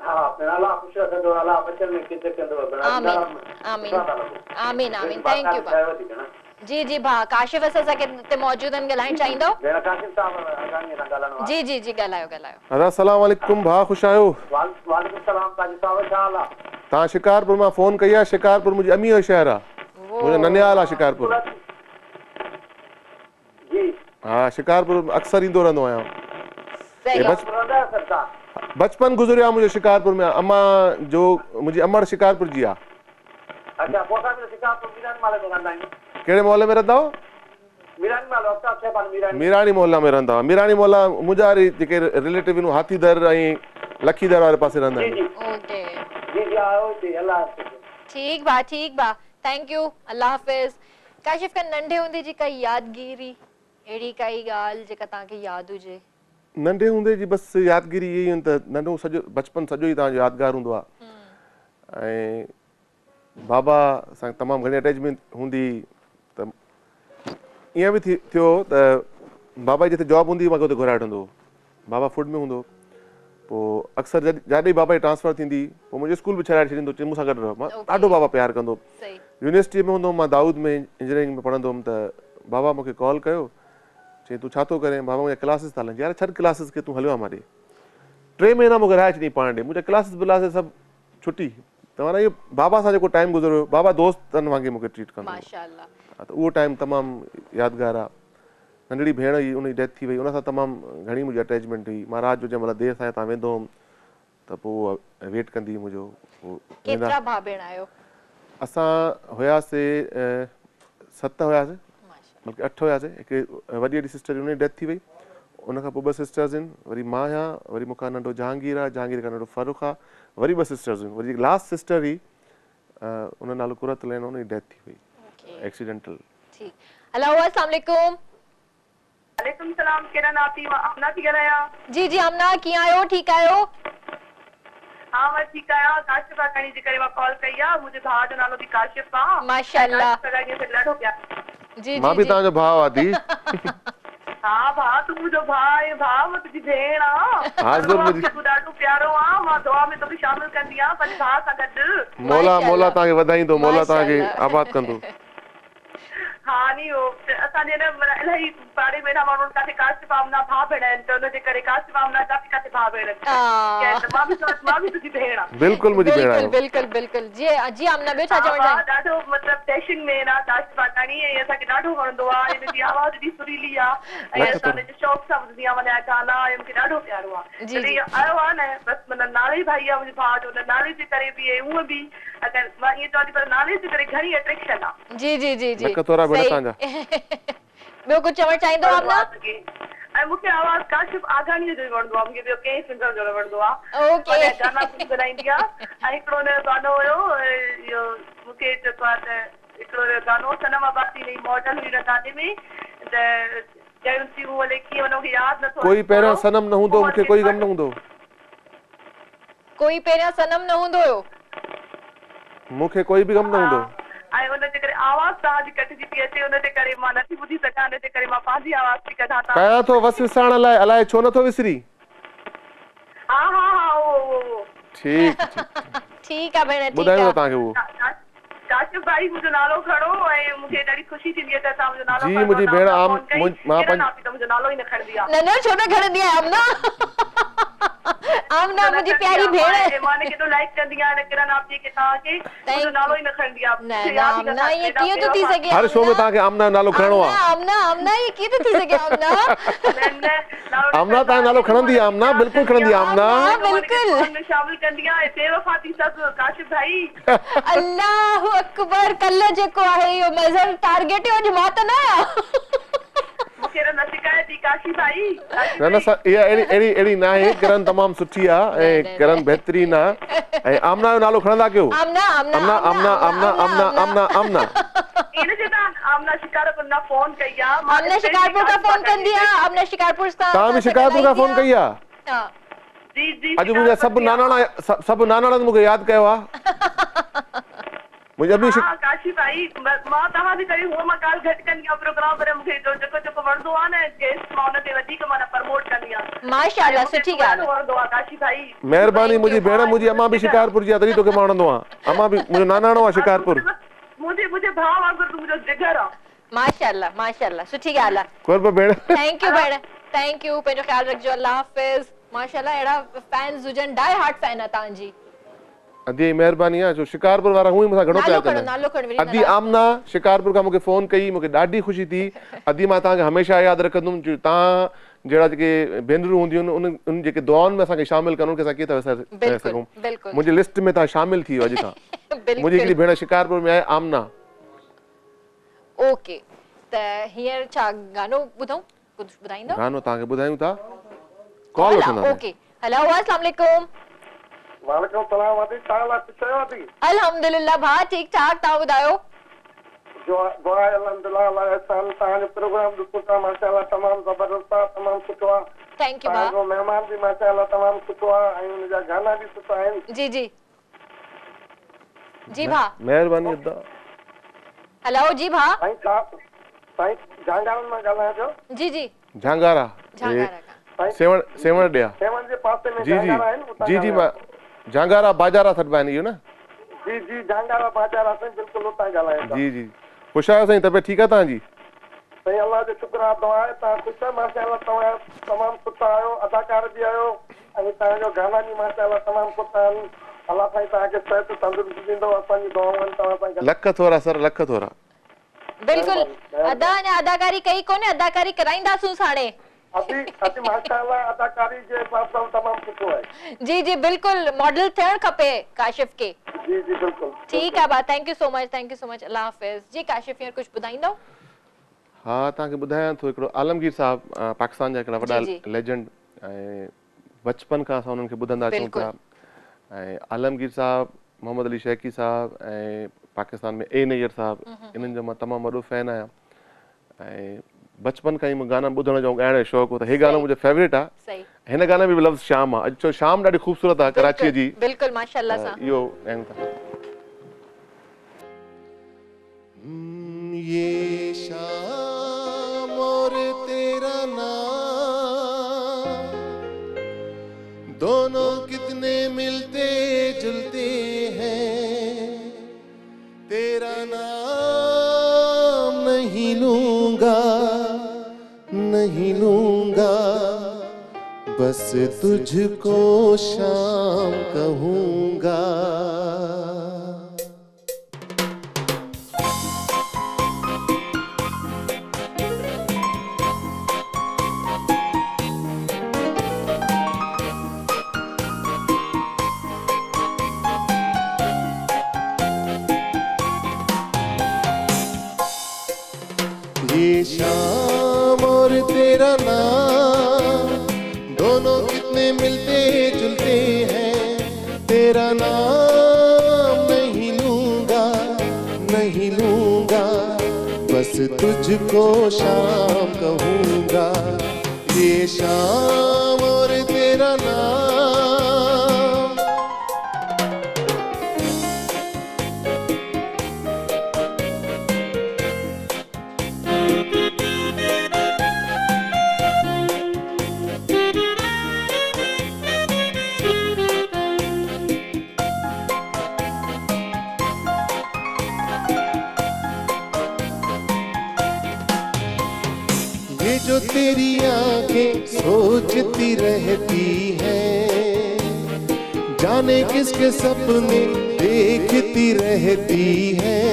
Speaker 6: हा भेण अलाह ख़ुशि रखंदो अलाह बचन में किथे कंदो भेण
Speaker 2: आमीन आमीन आमीन आमीन थैंक यू भाउ जी जी भाउ काशिफ असां सां हिते मौजूद आहिनि ॻाल्हाइणु चाहींदो
Speaker 6: भेण काशिफ साहब अगानी सां ॻाल्हाइणो
Speaker 2: जी जी जी ॻाल्हायो
Speaker 3: दादा अस्सलाम वालेकुम भाउ ख़ुशि आहियो
Speaker 6: वालेकुम सलाम काशिफ साहब छा हाल आहे
Speaker 3: तव्हां शिकारपुर मां फोन कई आहे शिकारपुर मुंहिंजी अमी जो शहर आहे मुंहिंजो ननिहाल आहे शिकारपुर
Speaker 6: जी
Speaker 3: हा शिकारपुर अक्सर ईंदो रहंदो आहियां
Speaker 2: सही
Speaker 3: बचपन गुज़रियो आहे मुंहिंजो शिकारपुर में अम्मा जो मुंहिंजी अमड़ शिकारपुर जी आहे
Speaker 6: अच्छा पोइ असां शिकारपुर मीरानी माले में रहंदा आहियूं
Speaker 3: कहिड़े मोहल्ले में रहंदा आहियो
Speaker 6: मीरानी माल अफ़ताब साहिबान मीरानी
Speaker 3: मीरानी मोहल्ला में रहंदा हुआ मीरानी मोहल्ला मुंहिंजा जेके रिलेटिव आहिनि हाथीदर ऐं लखीदर वारे पासे रहंदा
Speaker 6: जी
Speaker 3: आहिनि
Speaker 6: जी
Speaker 2: ओके
Speaker 6: जी जी आओ जी अल्लाह
Speaker 2: ठीक बा थैंक यू अल्लाह हाफ़िज़ काशिफ का नंढे हूंदे जी काई यादगिरी अहिड़ी काई ॻाल्हि जेका तव्हांखे यादि हुजे
Speaker 3: नंढे हूंदे जी बसि यादगिरी इहे ई आहिनि त नंढो सॼो बचपन सॼो ई तव्हांजो यादगार हूंदो आहे ऐं बाबा सां तमामु घणी अटैचमेंट हूंदी त ईअं बि थियो त बाबा जी जिते जॉब हूंदी मूंखे हुते घुराए वठंदो बाबा फूड में हूंदो पोइ अक्सर जाॾे बाबा जी ट्रांसफर थींदी पोइ मुंहिंजो स्कूल बि छॾाए छॾींदो चई मूंसां गॾु रहो मां ॾाढो बाबा प्यारु कंदो यूनिवर्सिटी में हूंदो हुउमि मां दाऊद में इंजीनियरिंग में पढ़ंदो हुउमि त बाबा मूंखे कॉल कयो चई तूं छा थो करे बाबा मुंहिंजा क्लासिस था हलनि यार छॾ क्लासिस खे तूं हलियो आहे मां ॾे 3 महीना मूंखे राहे छॾी पाण ॾे मुंहिंजा क्लासिस ब्लासिस सभु छुटी त माना इहो बाबा सां जेको टाइम गुज़रियो बाबा दोस्तनि वांगुरु मूंखे ट्रीट कंदो त उहो टाइम तमामु यादगार आहे नंढड़ी भेण हुई उनजी डेथ थी वई उन सां तमामु घणी मुंहिंजी अटैचमेंट हुई मां राति जो जंहिं महिल देरि सां हितां वेंदो हुउमि त पोइ वेट कंदी हुई मुंहिंजो असां हुयासीं 7 हुयासीं बल्कि 8 हुयासीं हिकु वॾी वॾी सिस्टर उनजी डेथ थी वई उनखां पोइ 2 सिस्टर्स आहिनि वरी मां आहियां वरी मूंखां नंढो जहांगीर आहे जहांगीर खां नंढो फारूक आहे वरी 2 सिस्टर्स आहिनि वरी लास्ट सिस्टर हुई उन नालो कुरत लैन उनजी डेथ थी वई एक्सीडेंटल
Speaker 2: हेलो अस्सलाम वालेकुम
Speaker 5: वालेकुम सलाम किरण आती आमना थी ॻाल्हायां
Speaker 2: जी जी आमना कीअं आहियो ठीकु आहियो
Speaker 5: हाँ मैं ठीक आया काशिफ आकानी जी करे मां कॉल कई आहे मुंहिंजे भाउ जो नालो बि काशिफ आहे
Speaker 2: माशाअल्लाह
Speaker 5: ॾाढो प्यार
Speaker 2: जी
Speaker 3: मां बि तव्हांजो भाउ आहे दी
Speaker 5: हाँ भाउ तूं मुंहिंजो भाउ आहे भाउ मां तुंहिंजी भेण आहे तूं ॾाढो प्यारो आहे मां दुआ में तोखे शामिल कंदी आहियां पंहिंजे भाउ सां गॾु
Speaker 3: मौला तव्हांखे वधाईंदो मौला तव्हांखे आबाद कंदो
Speaker 5: हाँ नी वो असांजे न इलाही पाड़े में माण्हू काथे काशिफ आमना भाउ भेण आहिनि त हुनजे करे काशिफ आमना काथे काथे भाउ भेण मां बि तुंहिंजी भेण आहे
Speaker 3: बिल्कुलु मुंहिंजी भेण आहे
Speaker 2: बिल्कुलु बिल्कुलु जी जी आमना ॿियो छा चवणु चाहियो
Speaker 5: ॾाढो मतिलबु डैशिंग में आहे काशिफ आकानी ऐं असांखे ॾाढो वणंदो आहे हिनजी आवाज़ एॾी सुरीली आहे ऐं असां हुनजे शौक़ सां ॿुधंदी आहियां वञा गाना ऐं मूंखे ॾाढो प्यारो आहे जॾहिं आयो आहे न बसि माना नाले भाई आहे मुंहिंजे भाउ जो हुन नाले जे करे बि ऐं हूअं बि अगरि मां ईअं चवां थी पर नाले जे करे घणी अट्रैक्शन आहे
Speaker 2: जी जी जी जी
Speaker 3: ॿियो
Speaker 2: कुझु चवणु चाहींदो आमना
Speaker 5: ऐं मूंखे आवाज़ काशिफ आघाणीअ जो वणंदो आहे मूंखे ॿियो कंहिं सिंगर जो न वणंदो आहे
Speaker 2: ओके
Speaker 5: गाना ॻाल्हाईंदी आहे ऐं हिकिड़ो हुनजो गानो हुयो इहो मूंखे जेको आहे त हिकिड़ो गानो सनम आबादी में मॉडल हुई हिन गाने में त ॼण थियूं हले कीअं हुनखे यादि नथो
Speaker 3: कोई पहिरियों सनम न हूंदो मूंखे कोई गम न हूंदो
Speaker 2: कोई पहिरियों सनम न हूंदो हुयो
Speaker 3: मूंखे कोई बि गम न हूंदो
Speaker 5: ऐं हुनजे करे आवाज़ तव्हांजी कटिजी थी अचे हुनजे करे मां नथी ॿुधी सघां हिनजे करे मां पंहिंजी आवाज़ थी कढां
Speaker 3: कयां थो वस विसारण लाइ अलाए छो नथो विसरी
Speaker 5: हा हा हा उहो
Speaker 2: ठीकु आहे भेण
Speaker 3: ॿुधायो तव्हांखे उहो
Speaker 5: काशिफ भाई मुंहिंजो नालो खणो ऐं मूंखे ॾाढी ख़ुशी थींदी आहे त तव्हां मुंहिंजो नालो
Speaker 3: जी मुंहिंजी भेण मां
Speaker 5: मुंहिंजो नालो ई न खणंदी आहे
Speaker 2: न छो न खणंदी आहे आमना मुंहिंजी प्यारी भेण
Speaker 5: मां केॾो लाइक कंदी आहियां किरण आप जी के तव्हांखे मुंहिंजो नालो ई न खणंदी आहे
Speaker 2: आमना ये कीअं थो थी सघे
Speaker 3: हर शो में तव्हांखे आमना नालो खणणो आहे
Speaker 2: आमना ये कीअं थो थी सघे
Speaker 3: आमना तव्हांजो नालो खणंदी आहे आमना बिल्कुलु खणंदी आहे आमना
Speaker 5: बिल्कुलु शामिल कंदी आहे बेवफा थी सभु काशिफ भाई
Speaker 2: अल्लाहु अकबर कल्ह जेको आहे इहो मज़र टारगेट जो मां त न आहियां
Speaker 3: अहिड़ी न आहे किरण तमामु सुठी आहे ऐं किरण बहितरीन आहे ऐं आमना जो नालो खणंदा कयो आमना आमना आमना आमना आमना आमना आमना
Speaker 5: आमना शिकारपुर ना फोन कई आहे
Speaker 2: आमना शिकारपुर का फोन कंदी आहे आमना शिकारपुर सां
Speaker 3: तव्हां बि शिकारपुर का फोन कई आहे
Speaker 5: जी जी
Speaker 3: अॼु मुंहिंजा सभु नानाणा मूंखे यादि कयो आहे मुझे भी
Speaker 5: काशिफ भाई मां तव्हां जे करे हुआ मां काल घटि कंदी आहियां प्रोग्राम पर मूंखे जेको वणंदो आहे न गेस्ट मां हुन खे वधीक मां प्रमोट कंदी आहियां
Speaker 2: माशाअल्लाह सुठी ॻाल्हि
Speaker 5: वणंदो आहे काशिफ भाई
Speaker 3: महिरबानी मुंहिंजी भेण मुंहिंजी अम्मा बि शिकारपुर जी आहे तॾहिं तोखे मां वणंदो आहे अम्मा बि मुंहिंजो नानाणो आहे शिकारपुर
Speaker 5: मुंहिंजे भाउ वांगुरु तूं मुंहिंजो जिगर आहे
Speaker 2: माशाअल्लाह माशाअल्लाह सुठी ॻाल्हि आहे
Speaker 3: कुर्ब भेण
Speaker 2: थैंक यू भेण थैंक यू पंहिंजो ख्याल रखिजो अल्लाह हाफ़िज़ माशाअल्लाह अहिड़ा फैंस हुजनि डाई हार्ट फैन आहे तव्हांजी
Speaker 3: अदी मेहरबानी आहे जो शिकारपुर वारा हुई मूंसां घणो प्यार कंदा अदी आमना शिकारपुर खां मूंखे फोन कई मूंखे ॾाढी ख़ुशी थी अदी मां तव्हांखे हमेशह यादि रखंदुमि जो तव्हां जहिड़ा जेके भेनरूं हूंदियूं आहिनि उन जेके दुआउनि में असांखे शामिल कनि उनखे असां कीअं था विसारे सघूं मुंहिंजी लिस्ट में तव्हां शामिल थी वियो अॼु खां मुंहिंजी हिकिड़ी भेण शिकारपुर में आहे आमना
Speaker 2: ओके त हींअर छा गानो ॿुधूं कुझु ॿुधाईंदो
Speaker 3: गानो तव्हांखे ॿुधायूं था कॉल वठंदा
Speaker 2: ओके हेलो अस्सलाम वालेकुम
Speaker 6: वालेकुम सलाम वादी ताला पिछयो वादी
Speaker 2: अल्हम्दुलिल्लाह भा ठीक ठाक तव्हां ॿुधायो
Speaker 6: दुआ अल्हम्दुलिल्लाह अल्लाह एहसान तव्हांजो प्रोग्राम ॾिठो था माशाल्लाह तमामु ज़बरदस्त आहे तमामु सुठो आहे
Speaker 2: थैंक यू
Speaker 6: तव्हांजो
Speaker 2: भाउ
Speaker 6: महिमान बि माशाल्लाह तमामु सुठो आहे ऐं हुनजा गाना बि सुठा आहिनि
Speaker 2: जी जी जी भाउ
Speaker 3: महिरबानी अदा
Speaker 2: हेलो जी भाउ
Speaker 6: साईं साईं झांगारनि मां ॻाल्हायां पियो
Speaker 2: जी जी
Speaker 3: झांगारा
Speaker 2: झांगारा का
Speaker 6: साईं
Speaker 3: सेवण सेवण ॾिया
Speaker 6: सेवन जे पासे में
Speaker 3: जी जी
Speaker 6: झांगारा आहिनि उतां
Speaker 3: जी जी
Speaker 6: ॻाल्हायां।
Speaker 3: मां झांगारा बाजारा सॾिबा आहिनि इहो न
Speaker 6: जी जी झांगारा बाज़ार आहे साईं बिल्कुलु उतां ॻाल्हायां था
Speaker 3: जी जी ख़ुशि आहियो साईं तबियत ठीकु आहे तव्हांजी
Speaker 6: साईं अल्लाह जो शुक्र आहे दुआ आहे तव्हां ख़ुशि आहे माशाल्लाह तव्हां तमामु सुठा आहियो अदाकार बि आहियो ऐं तव्हांजो गाना बि माशाल्लाह तमामु सुठा आहिनि अल्लाह साईं तव्हांखे सिहत तंदुरुस्ती ॾींदो असांजी दुआऊं आहिनि तव्हां सां गॾु
Speaker 3: लख थोरा सर लख थोरा
Speaker 2: बिल्कुल अदा ने अदाकारी कई कोने अदाकारी कराईंदासूं हाणे
Speaker 6: अति माशाल्लाह अदाकारी जे हिसाब सां तमामु सुठो आहे
Speaker 2: जी जी बिल्कुल मॉडल थियण खपे काशिफ के
Speaker 6: जी जी बिल्कुलु
Speaker 2: ठीक है बा थैंक यू सो मच अल्लाह हाफिज जी काशिफ यार कुछ ॿुधाईंदो
Speaker 3: हा तव्हांखे ॿुधायां थो हिकिड़ो आलमगीर साहब पाकिस्तान जा हिकिड़ा वॾा
Speaker 2: जी, जी।
Speaker 3: लेजेंड ऐं बचपन खां असां उन्हनि खे ॿुधंदा अचूं
Speaker 2: बिल्कुलु।
Speaker 3: पिया ऐं आलमगीर साहब मोहम्मद अली शैकी साहब ऐं पाकिस्तान में ए नैयर साहब इन्हनि जो मां तमामु वॾो फैन आहियां ऐं बचपन खां ई मूं गाना ॿुधण जो ॻाइण जो शौक़ु हो त हे गानो मुंहिंजो फेवरेट आहे
Speaker 2: सही
Speaker 3: हिन गाने में बि लफ़्ज़ शाम आहे अॼु चो शाम ॾाढी ख़ूबसूरत आहे कराचीअ जी
Speaker 2: बिल्कुल माशाल्लाह सां
Speaker 3: इहो ॻाइनि था ये शाम और तेरा नाम दोनों कितने मिलते जुलते हैं तेरा नाम नहीं लूंगा बस तुझको शाम कहूंगा ये शाम और तेरा नाम दोनों कितने मिलते जुलते हैं तेरा नाम नहीं लूंगा बस तुझको शाम कहूंगा ये शाम और तेरा नाम ये जो तेरी आंखें सोचती रहती हैं जाने किसके सपने देखती रहती हैं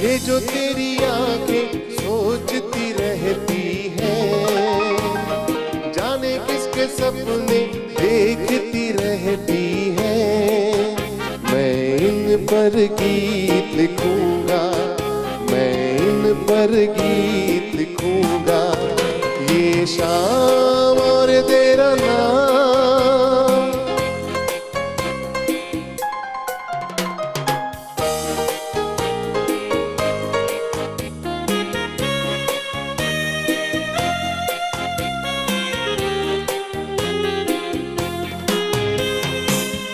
Speaker 3: ये जो तेरी आंखें सोचती रहती हैं जाने किसके सपने देखती रहती हैं मैं इन पर गीत लिखूंगा मैं इन पर गीत लिखूंगा ये शाम और तेरा नाम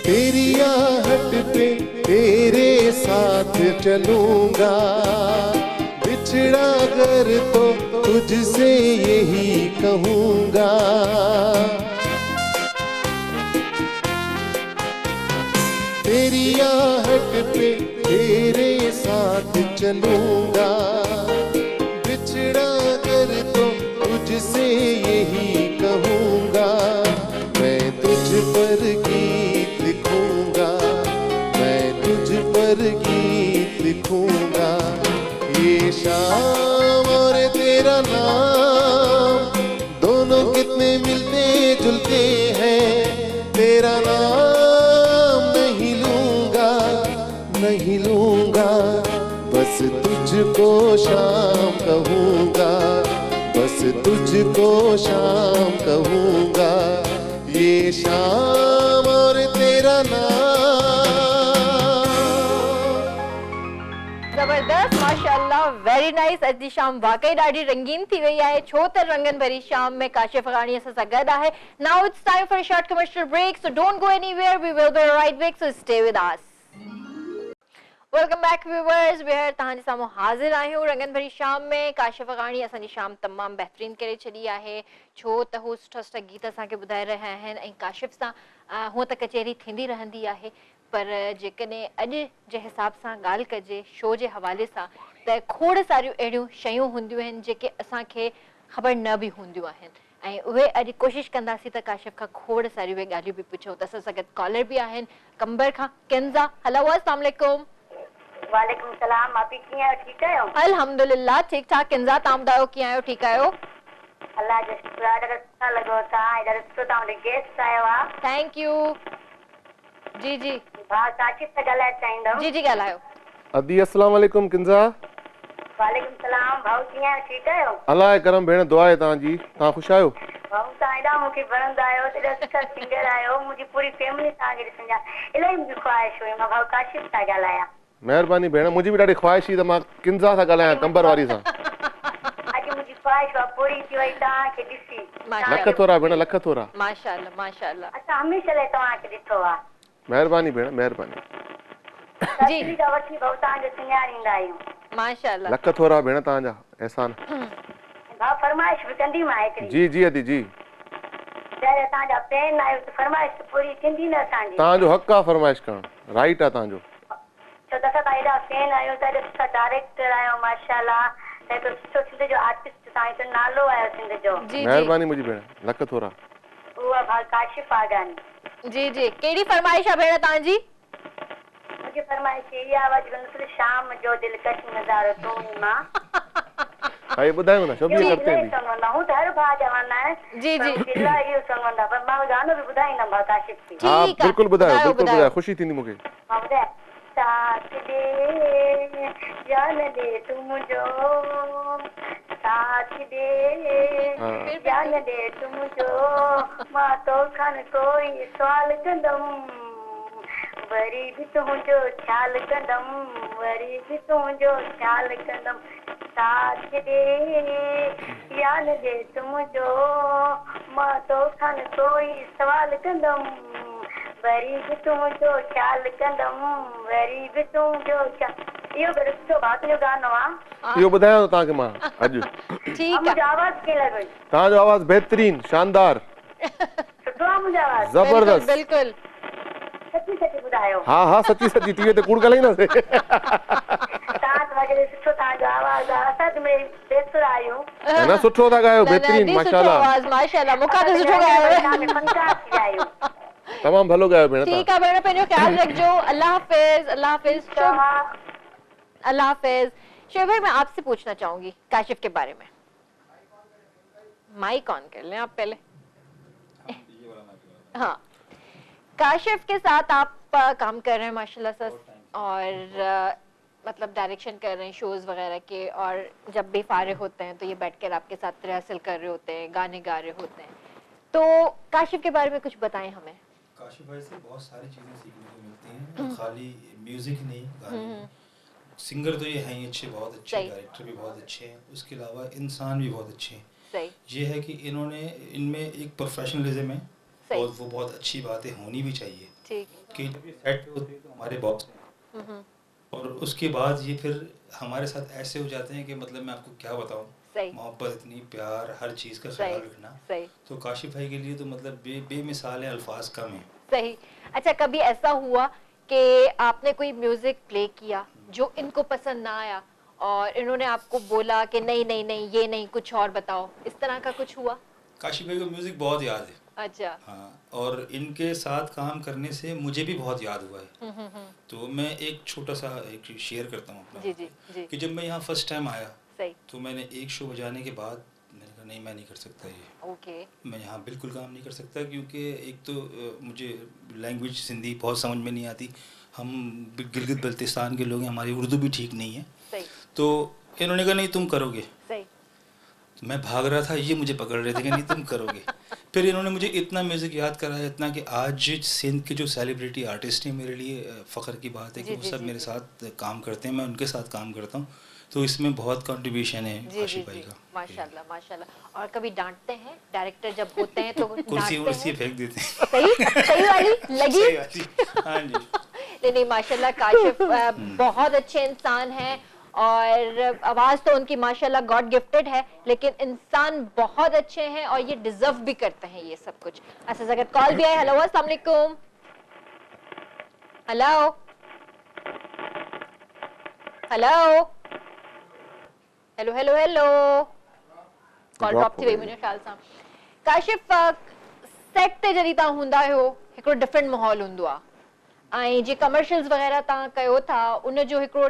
Speaker 3: तेरी आहट पे तेरे साथ चलूंगा बिछड़ा कर तो तुझसे यही कहूंगा तेरी आहट पे तेरे साथ चलूंगा बिछड़ा कर तो तुझसे यही कहूंगा मैं तुझ पर गीत लिखूंगा मैं तुझ पर गीत लिखूंगा ये शाम और तेरा नाम दोनों कितने मिलते जुलते हैं तेरा नाम नहीं लूंगा बस तुझको शाम कहूंगा बस तुझको शाम कहूंगा ये शाम और तेरा नाम
Speaker 2: जबरदस्त, माशाअल्लाह, वेरी नाइस। अॼु जी शाम वाकई ॾाढी रंगीन थी वई आहे, छो त रंगन भरी शाम में काशिफ अगाणी असां सां गॾु आहे। Now it's time for a short commercial break, so don't go anywhere, we will be right back, so stay with us. Welcome back viewers, we're तव्हांजे साम्हूं हाज़िर आहियूं रंगन भरी शाम में। काशिफ अगाणी असांजी शाम तमामु बहितरीन करे छॾी आहे, छो त हू सुठा सुठा गीत असांखे ॿुधाए रहिया आहिनि ऐं काशिफ सां हूअं त कचहरी थींदी रहंदी आहे, पर जेकॾहिं अॼु जे हिसाब सां ॻाल्हि कजे शो जे हवाले सां त खोड़ सारियूं अहिड़ियूं शयूं हूंदियूं आहिनि जेके असांखे ख़बर न बि हूंदियूं आहिनि ऐं उहे अॼु कोशिशि कंदासीं त काशिफ खां खोड़ सारियूं उहे ॻाल्हियूं बि पुछूं। त असां सां गॾु कॉलर बि आहिनि कंबर खां किंज़ा। हलो, अस्सलाम वालेकुम।
Speaker 7: वालेकुम सलाम, आप कीअं आहियो? ठीकु आहियो?
Speaker 2: अल्हम्दुलिल्लाह ठीक ठाक। किंज़ा, तव्हां ॿुधायो कीअं आहियो? ठीकु आहियो?
Speaker 7: अल्लाह जो शुक्र आहे, ॾाढो सुठा लॻो तव्हां, ॾाढो सुठो तव्हां गेस्ट आयो आहे।
Speaker 2: Thank U. जी जी
Speaker 7: भाउ काशिफ सां ॻाल्हाइण चाहींदमि।
Speaker 2: जी जी ॻाल्हायो।
Speaker 3: अदी अस्सलाम वालेकुम किंज़ा।
Speaker 7: वालेकुम सलाम, भाउ कीअं आहियो? ठीकु आहियो?
Speaker 3: अल्लाह जे करम भेण, दुआ आहे तव्हांजी। तव्हां ख़ुशि आहियो?
Speaker 7: भाउ तव्हां एॾा मूंखे वणंदा आहियो, एॾा सुठा सिंगर आहियो, मुंहिंजी पूरी फैमिली तव्हांखे ॾिसण जा इलाही मुंहिंजी ख़्वाहिश हुई मां भाउ काशिफ सां ॻाल्हायां।
Speaker 3: महिरबानी भेण, मुंहिंजी बि ॾाढी ख़्वाहिश हुई त मां किंज़ा सां ॻाल्हायां, कंबर वारी सां।
Speaker 7: अॼु मुंहिंजी ख़्वाहिश आहे पूरी थी वई तव्हांखे ॾिसी।
Speaker 3: लख थोरा भेण, लख थोरा।
Speaker 2: माशाअल्लाह माशाअल्लाह।
Speaker 7: असां हमेशह लाइ तव्हांखे ॾिठो आहे।
Speaker 3: महिरबानी भेण, महिरबानी।
Speaker 2: जी
Speaker 7: वठी भाउ तव्हांजो सिंगारींदा आहियूं।
Speaker 2: माशाअल्लाह।
Speaker 3: लख थोरा भेण तव्हांजा एहसान।
Speaker 7: भाउ फरमाइश बि कंदी मां हिकिड़ी।
Speaker 3: जी जी अदी जी।
Speaker 7: जॾहिं तव्हांजा फैन आहियो त फरमाइश पूरी थींदी न असांजी।
Speaker 3: तव्हांजो हक़ आहे फरमाइश करणु, राइट आहे तव्हांजो।
Speaker 7: छो त असां एॾा फैन आहियूं, त एॾा सुठा डायरेक्टर आहियो माशाअल्लाह, त हिकिड़ो सुठो सिंध जो आर्टिस्ट तव्हांजो नालो आहे सिंध जो।
Speaker 3: महिरबानी मुंहिंजी भेण, लख थोरा।
Speaker 7: उहा भाउ काशिफ आगानी।
Speaker 2: जी जी, कहिड़ी फरमाइश आहे भेण तव्हांजी?
Speaker 7: मुंहिंजी फरमाइश इहा आहे, शाम जो दिलकश नज़ारो तूं मां।
Speaker 3: भाई ॿुधायो न, शोभी करते हैं
Speaker 7: हूं त हर भाउ जवाना है।
Speaker 2: जी जी
Speaker 7: इलाही इहो सॉन्ग वणंदा, पर मां गानो बि ॿुधाईंदमि भाउ काशिफ खे।
Speaker 3: हाँ बिल्कुल ॿुधायो, बिल्कुल ॿुधायो, ख़ुशी थींदी मूंखे।
Speaker 7: मां ॿुधायां, साथ दे जान दे तू मुझो, साथ दे जान दे तू मुझो, मां तो खन कोई सवाल कंदमि, वरी बि तुंहिंजो ख्याल कंदमि, वरी बि तुंहिंजो ख्याल कंदमि, साथ दे यान दे तू मुझो, मां तो खन कोई सवाल कंदमि, वरी बि तुंहिंजो ख्याल कंदमि, वरी बि तुंहिंजो ख्याल। इहो बि सुठो भाउ जो गानो आहे।
Speaker 3: इहो ॿुधायां तव्हांखे मां अॼु।
Speaker 2: ठीकु आहे।
Speaker 7: मुंहिंजो आवाज़ कीअं लॻई?
Speaker 3: तव्हांजो आवाज़ बहितरीन, शानदार,
Speaker 7: सुठो आहे मुंहिंजो आवाज़?
Speaker 3: ज़बरदस्त।
Speaker 2: बिल्कुल
Speaker 7: सची सची ॿुधायो।
Speaker 3: हाँ हाँ सची सची, टीवीअ ते कूड़ ॻाल्हाईंदासीं।
Speaker 7: तव्हां त वग़ैरह सुठो तव्हांजो आवाज़ आहे, असां त में बेसुर आहियूं।
Speaker 3: न सुठो था ॻायो, बहितरीन, माशाअल्लाह।
Speaker 2: माशाअल्लाह, मूंखां त सुठो ॻायो।
Speaker 7: फनकार थी विया आहियूं।
Speaker 3: तमामु भलो ॻायो भेण।
Speaker 2: ठीकु आहे भेण, पंहिंजो ख्याल रखिजो। अल्लाह हाफिज़। अल्लाह हाफिज़। अल्लाह हाफिज़। शोभ भाई, मैं आपसे पूछना चाहूंगी काशिफ के बारे में। माइक ऑन कर लें आप पहले। हाँ, काशिफ के साथ आप काम कर रहे हैं माशाल्लाह से, और मतलब डायरेक्शन कर रहे हैं शोज वगैरह के, और जब भी फारिग होते हैं तो ये बैठकर आपके साथ रिहर्सल कर रहे होते हैं, गाने गा रहे होते हैं। तो काशिफ के बारे में कुछ बताएं हमें।
Speaker 8: काशिफ भाई से बहुत सारी चीज़ें सीखने को मिलती हैं, खाली म्यूजिक नहीं, गाने। सिंगर तो ये हैं ही अच्छे, बहुत अच्छे, डायरेक्टर भी बहुत अच्छे हैं, उसके अलावा इंसान भी बहुत अच्छे हैं।
Speaker 2: सही।
Speaker 8: ये है कि इन्होंने इनमें एक प्रोफेशनलिज्म है, और वो बहुत अच्छी बातें होनी भी चाहिए।
Speaker 2: ठीक।
Speaker 8: कि जब ये सेट पे होते हैं तो हमारे बॉक्स में, और उसके बाद ये फिर हमारे साथ ऐसे हो जाते हैं कि मतलब मैं आपको क्या बताऊं, मोहब्बत इतनी, प्यार, हर चीज का ख्याल रखना।
Speaker 2: सही।
Speaker 8: तो काशिफ भाई के लिए तो मतलब बेमिसाल है, अल्फाज कम है।
Speaker 2: सही। अच्छा, कभी ऐसा हुआ कि आपने कोई म्यूजिक प्ले किया जो इनको पसंद ना आया और इन्होंने आपको बोला कि नहीं नहीं नहीं ये नहीं, कुछ और बताओ, इस तरह का कुछ हुआ?
Speaker 8: काशिफ भाई को म्यूजिक बहुत याद है।
Speaker 2: अच्छा।
Speaker 8: हाँ, और इनके साथ काम करने से मुझे भी बहुत याद हुआ है। तो मैं एक छोटा सा एक शेयर करता हूँ अपना।
Speaker 2: जी जी जी।
Speaker 8: कि जब मैं यहाँ फर्स्ट टाइम आया,
Speaker 2: सही,
Speaker 8: तो मैंने एक शो बजाने के बाद मैंने कहा नहीं, मैं नहीं कर सकता ये।
Speaker 2: ओके।
Speaker 8: मैं यहाँ बिल्कुल काम नहीं कर सकता, क्योंकि एक तो मुझे लैंग्वेज सिंधी बहुत समझ में नहीं आती, हम गिलगित बल्तिस्तान के लोग हैं, हमारी उर्दू भी ठीक नहीं है।
Speaker 2: सही।
Speaker 8: तो इन्होंने कहा नहीं तुम करोगे।
Speaker 2: सही।
Speaker 8: मैं भाग रहा था, ये मुझे पकड़ रहे थे कि नहीं तुम करोगे। फिर इन्होंने मुझे इतना म्यूज़िक याद कराया, इतना कि आज सिंध के जो सेलिब्रिटी आर्टिस्ट हैं मेरे लिए फ़ख्र की बात है कि वो सब मेरे साथ काम करते हैं, मैं उनके साथ काम करता हूँ, तो इसमें बहुत कंट्रीब्यूशन है काशिफ भाई का।
Speaker 2: माशाल्लाह माशाल्लाह। और कभी डांटते हैं डायरेक्टर जब होते हैं तो
Speaker 8: कुर्सी वुर्सी फेंक देते हैं।
Speaker 2: सही वाली लगी?
Speaker 8: हाँ जी।
Speaker 2: नहीं माशाल्लाह काशिफ बहुत अच्छे इंसान हैं और आवाज़ तो उनकी माशाल्लाह गॉड गिफ्टेड है, लेकिन इंसान बहुत अच्छे हैं और ये डिजर्व भी करते हैं ये सब कुछ। अच्छा जगह कॉल भी आए। हेलो अस्सलाम वालेकुम। Hello hello hello hello hello call drop थी वई मुझे ख्याल सां। काशिफ सेट ते जॾहिं तव्हां हूंदा आहियो हिकिड़ो डिफरेंट माहौल हूंदो आहे ऐं जे कमर्शियल्स वग़ैरह तव्हां कयो था उन जो हिकिड़ो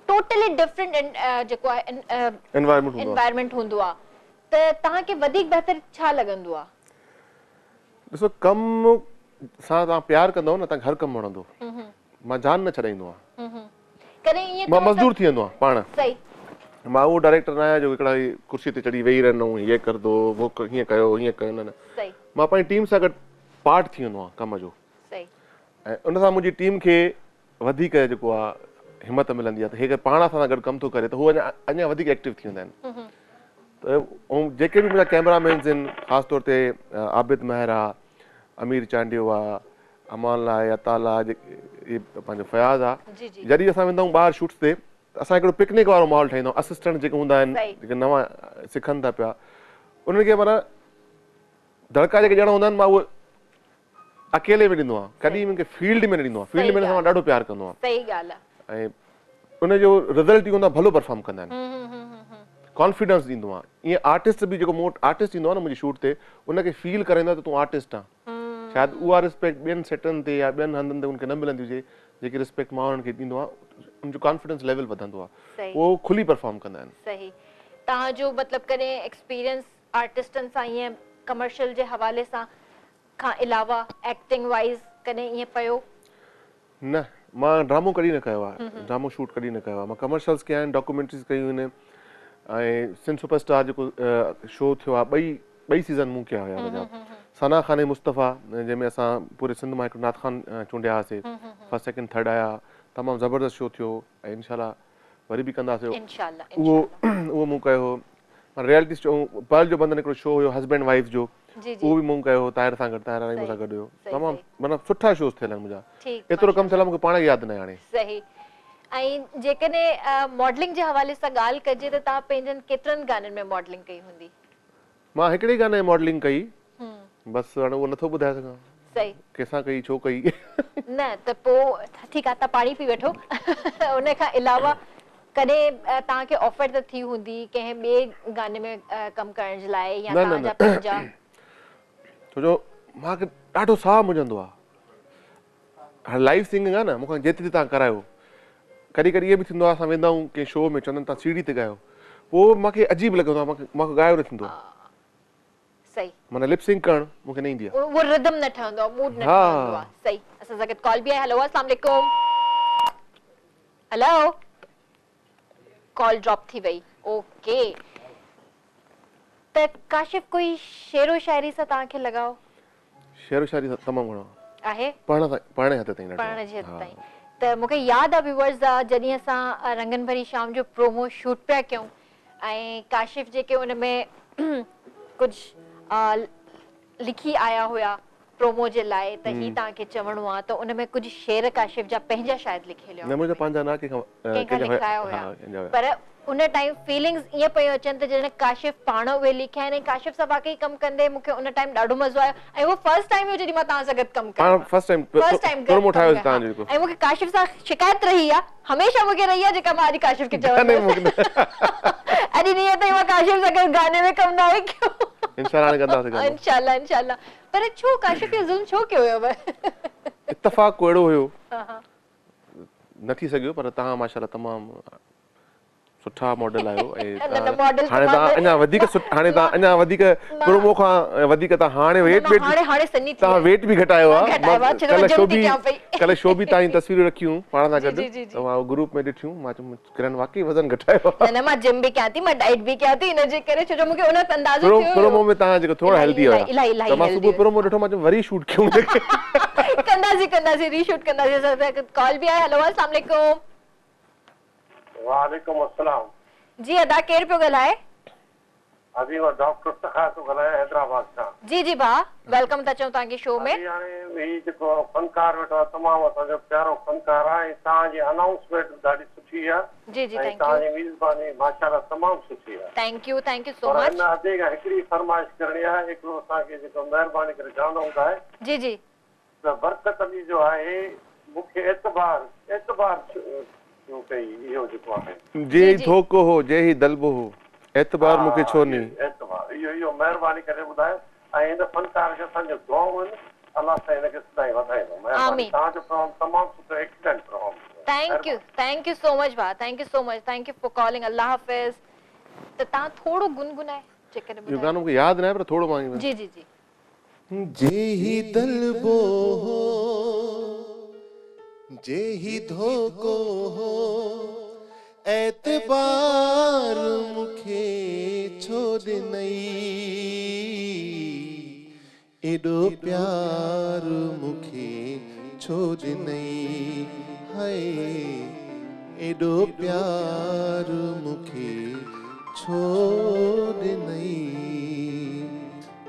Speaker 2: टोटली डिफरेंट जेको आहे एनवायरनमेंट हूंदो आहे, त तव्हांखे वधीक बहितर छा लॻंदो आहे?
Speaker 3: ॾिसो कमु सां तव्हां प्यारु कंदव न तव्हांखे हर कमु वणंदो। मां जान न छॾाईंदो आहियां,
Speaker 2: कॾहिं ईअं
Speaker 3: मां मज़दूर थी वेंदो आहियां पाण।
Speaker 2: सही।
Speaker 3: मां उहो डायरेक्टर न आहियां जो हिकिड़ा कुर्सी ते चढ़ी वेही रहंदो हीअं करंदो वो हीअं कयो हीअं कयो, न
Speaker 2: सही।
Speaker 3: मां पंहिंजी टीम सां गॾु पार्ट थी वेंदो आहियां कम जो।
Speaker 2: सही। ऐं
Speaker 3: उन सां मुंहिंजी टीम खे वधीक जेको आहे हिमत मिलंदी आहे त हे पाण सां गॾु कमु थो करे त हू अञा वधीक एक्टिव थी वेंदा आहिनि। त ऐं जेके बि मुंहिंजा कैमरामैन्स आहिनि ख़ासि तौर ते आबिद महर आहे, अमीर चांडियो आहे, अमान आहे, अताल आहे, पंहिंजो फयाज़ आहे, जॾहिं असां वेंदा आहियूं ॿाहिरि शूट्स ते त असां हिकिड़ो पिकनिक वारो माहौल ठाहींदा आहियूं। असिस्टेंट जेके हूंदा आहिनि जेके नवां सिखनि था पिया उन्हनि खे माना दड़का जेके ॼणा हूंदा आहिनि मां उहे अकेले में ॾींदो आहियां, कॾहिं मूंखे फील्ड में न ॾींदो आहियां। फील्ड में मां ॾाढो प्यारु कंदो आहियां।
Speaker 2: सही ॻाल्हि आहे।
Speaker 3: ऐं उनजो रिज़ल्ट इहो हूंदो आहे भलो परफॉर्म कंदा आहिनि, कॉन्फिडेंस ॾींदो आहे। ईअं आर्टिस्ट बि जेको मूं आर्टिस्ट ईंदो आहे न मुंहिंजी शूट ते उनखे फील कराईंदो त तूं आर्टिस्ट आहे। शायदि उहा रिस्पेक्ट ॿियनि सेटनि ते या ॿियनि हंधनि ते उनखे न मिलंदी हुजे जेकी रिस्पेक्ट मां उन्हनि खे ॾींदो आहे, उनजो कॉन्फिडेंस लेवल वधंदो आहे, उहो खुली परफॉर्म कंदा आहिनि।
Speaker 2: सही। तव्हांजो मतिलबु कॾहिं एक्सपीरियंस आर्टिस्टनि सां ईअं कमर्शियल जे हवाले सां खां अलावा एक्टिंग वाइज़ कॾहिं ईअं पियो?
Speaker 3: न, मां ड्रामो कॾहिं न कयो आहे, ड्रामो शूट कॾहिं न कयो आहे। मां कमर्शियल्स कया आहिनि, डॉक्यूमेंट्रीज़ कयूं आहिनि ऐं सिंध सुपरस्टार जेको शो थियो आहे ॿई सीज़न मूं कया हुया मुंहिंजा। सना ख़ान मुस्तफ़ा जंहिंमें असां पूरे सिंध मां हिकिड़ो नात ख़ान चूंडिया हुआसीं, फर्स्ट सेकेंड थर्ड आया, तमामु ज़बरदस्त शो थियो ऐं इनशाला वरी बि कंदासीं। उहो मूं कयो हो। रियलिटी शो पर्ल जो बंधन हिकिड़ो शो हुयो हस्बैंड वाइफ जो, उहो बि मूं कयो हो ताहिर सां गॾु, ताहिर रानी सां गॾु हुयो। तमामु माना सुठा शोज़ थियल आहिनि मुंहिंजा, एतिरो कमु थियल आहे मूंखे पाण खे यादि न आहे हाणे।
Speaker 2: सही। ऐं जेकॾहिं मॉडलिंग जे हवाले सां ॻाल्हि कजे त तव्हां पंहिंजनि केतिरनि गाननि में मॉडलिंग कई हूंदी?
Speaker 3: मां हिकिड़े गाने में मॉडलिंग कई, बसि हाणे उहो नथो ॿुधाए सघां।
Speaker 2: सही।
Speaker 3: कंहिंसां कई, छो कई?
Speaker 2: न त पोइ ठीकु आहे, तव्हां पाणी पी वठो। उन खां अलावा कॾहिं तव्हांखे ऑफर त थी हूंदी कंहिं ॿिए गाने में कमु करण जे लाइ या तव्हांजा पंहिंजा?
Speaker 3: छो जो मूंखे ॾाढो साहु मुंझंदो आहे। हाणे लाइव सिंगिंग आहे न, मूंखां जेतिरी तव्हां करायो, कॾहिं कॾहिं इहो बि थींदो आहे असां वेंदा आहियूं कंहिं शो में चवंदा आहिनि तव्हां सीढ़ी ते ॻायो, पोइ मूंखे अजीब लॻंदो आहे, मूंखे ॻायो न थींदो आहे।
Speaker 2: सही।
Speaker 3: माना लिप सिंक करणु मूंखे न ईंदी आहे,
Speaker 2: वो रिदम न ठहंदो आहे, मूड न ठहंदो आहे। सही। असां सां गॾु कॉल बि आहे। हेलो अस्सलाम वालेकुम। हेलो कॉल ड्रॉप थी वई। ओके। त काशिफ कोई शेरो शायरी सां तव्हांखे लॻाओ?
Speaker 3: शेरो शायरी तमामु घणो
Speaker 2: आहे,
Speaker 3: पढ़ण हद ताईं,
Speaker 2: पढ़ण जे हद ताईं। त मूंखे यादि आहे व्यूअर्स जॾहिं असां रंगन भरी शाम जो प्रोमो शूट पिया कयूं ऐं काशिफ जेके उन में कुझु लिखी आया हुया प्रोमो जे लाइ त ही तव्हांखे चवणो आहे, त उन में कुझु शेर काशिफ जा पंहिंजा शायदि लिखियलु
Speaker 3: न, मुंहिंजा पंहिंजा न
Speaker 2: कंहिंखां लिखाया हुया, पर उन टाइम फीलिंग्स ईअं पियूं अचनि त जॾहिं काशिफ पाण उहे लिखिया आहिनि। काशिफ सां वाकई कमु कंदे मूंखे उन टाइम ॾाढो मज़ो आयो ऐं उहो फर्स्ट टाइम हुयो जॾहिं मां तव्हां सां गॾु कमु कयो, फर्स्ट टाइम प्रोमो ठाहियो तव्हांजो। ऐं मूंखे काशिफ सां शिकायत रही आहे, हमेशह मूंखे रही आहे, जेका मां अॼु काशिफ खे चवंदी अॼु ॾींहं ताईं मां काशिफ सां गॾु गाने में कमु न कयो। इंशाल्लाह इंशाल्लाह। पर छो काशिफ खे ज़ुल्म छो कयो हुयव?
Speaker 3: इत्तेफ़ाक़ अहिड़ो हुयो, न थी सघियो, पर तव्हां माशाल्लाह तमामु सुठा मॉडल आयो ऐं
Speaker 2: मॉडल
Speaker 3: हाणे तव्हां अञा वधीक हाणे तव्हां अञा वधीक प्रोमो खां वधीक तव्हां हाणे वेट
Speaker 2: हाणे सनी
Speaker 3: तव्हां वेट बि घटायो आहे कल्ह शो बि तव्हां तस्वीरूं रखियूं पाण सां गॾु तव्हां ग्रुप में ॾिठियूं मां चयो किरण वाकई वज़न घटायो आहे
Speaker 2: न मां जिम बि कयां थी मां डाइट बि कयां थी इनजे करे छो जो मूंखे उन अंदाज़ो थियो
Speaker 3: प्रोमो में तव्हां जेको थोड़ा हेल्दी हुया त मां सुबुह प्रोमो ॾिठो मां चयो वरी शूट कयूं
Speaker 2: कंदासीं रीशूट कंदासीं कॉल बि आहे हेलो अस्सलाम वालेकुम
Speaker 6: वालेकुम अस्सलाम
Speaker 2: जी अदा केर पियो ॻाल्हाए
Speaker 6: अभी वो डॉक्टर तखा तो ॻाल्हायां हैदराबाद सां
Speaker 2: जी भाउ वेलकम था चऊं तव्हांखे शो में
Speaker 6: हाणे ही जेको फनकार वेठो आहे तमामु असांजो प्यारो फनकार आहे ऐं तव्हांजी अनाउंसमेंट ॾाढी सुठी आहे
Speaker 2: जी जी
Speaker 6: ऐं तव्हांजी मेज़बानी माशाल्लाह तमामु सुठी आहे
Speaker 2: थैंक यू सो
Speaker 6: और
Speaker 2: मच
Speaker 6: हिन अधे खां हिकिड़ी फरमाइश करणी आहे हिकिड़ो असांखे जेको महिरबानी करे चवंदा हूंदा आहे
Speaker 2: जी जी
Speaker 6: त बरकत अली जो आहे मूंखे एतबार कई इहो जेको आहे
Speaker 3: जे धोखो हो जे ही दलबो हो एतबार मूंखे छो नहीं
Speaker 6: एतबार इहो महिरबानी करे ॿुधायो ऐं हिन फनकार खे असांजो दुआऊं आहिनि अलाह सां हिनखे सदाईं वधाईंदो महिरबानी तव्हांजो प्रोग्राम तमामु सुठो excellent programme
Speaker 2: thank you so much भाउ थैंक यू फॉर कॉलिंग अल्लाह हाफिज़ त तव्हां थोरो गुनगुनाए चेक करे
Speaker 3: इहो गानो मूंखे यादि न आहे पर थोरो मां
Speaker 2: जी जी जी
Speaker 3: जे ही दलबो हो जे ही धोखो हो एतबार मूंखे छो ॾिनई एॾो प्यार मूंखे छो ॾिनई हाय एॾो प्यार मूंखे छो ॾिनई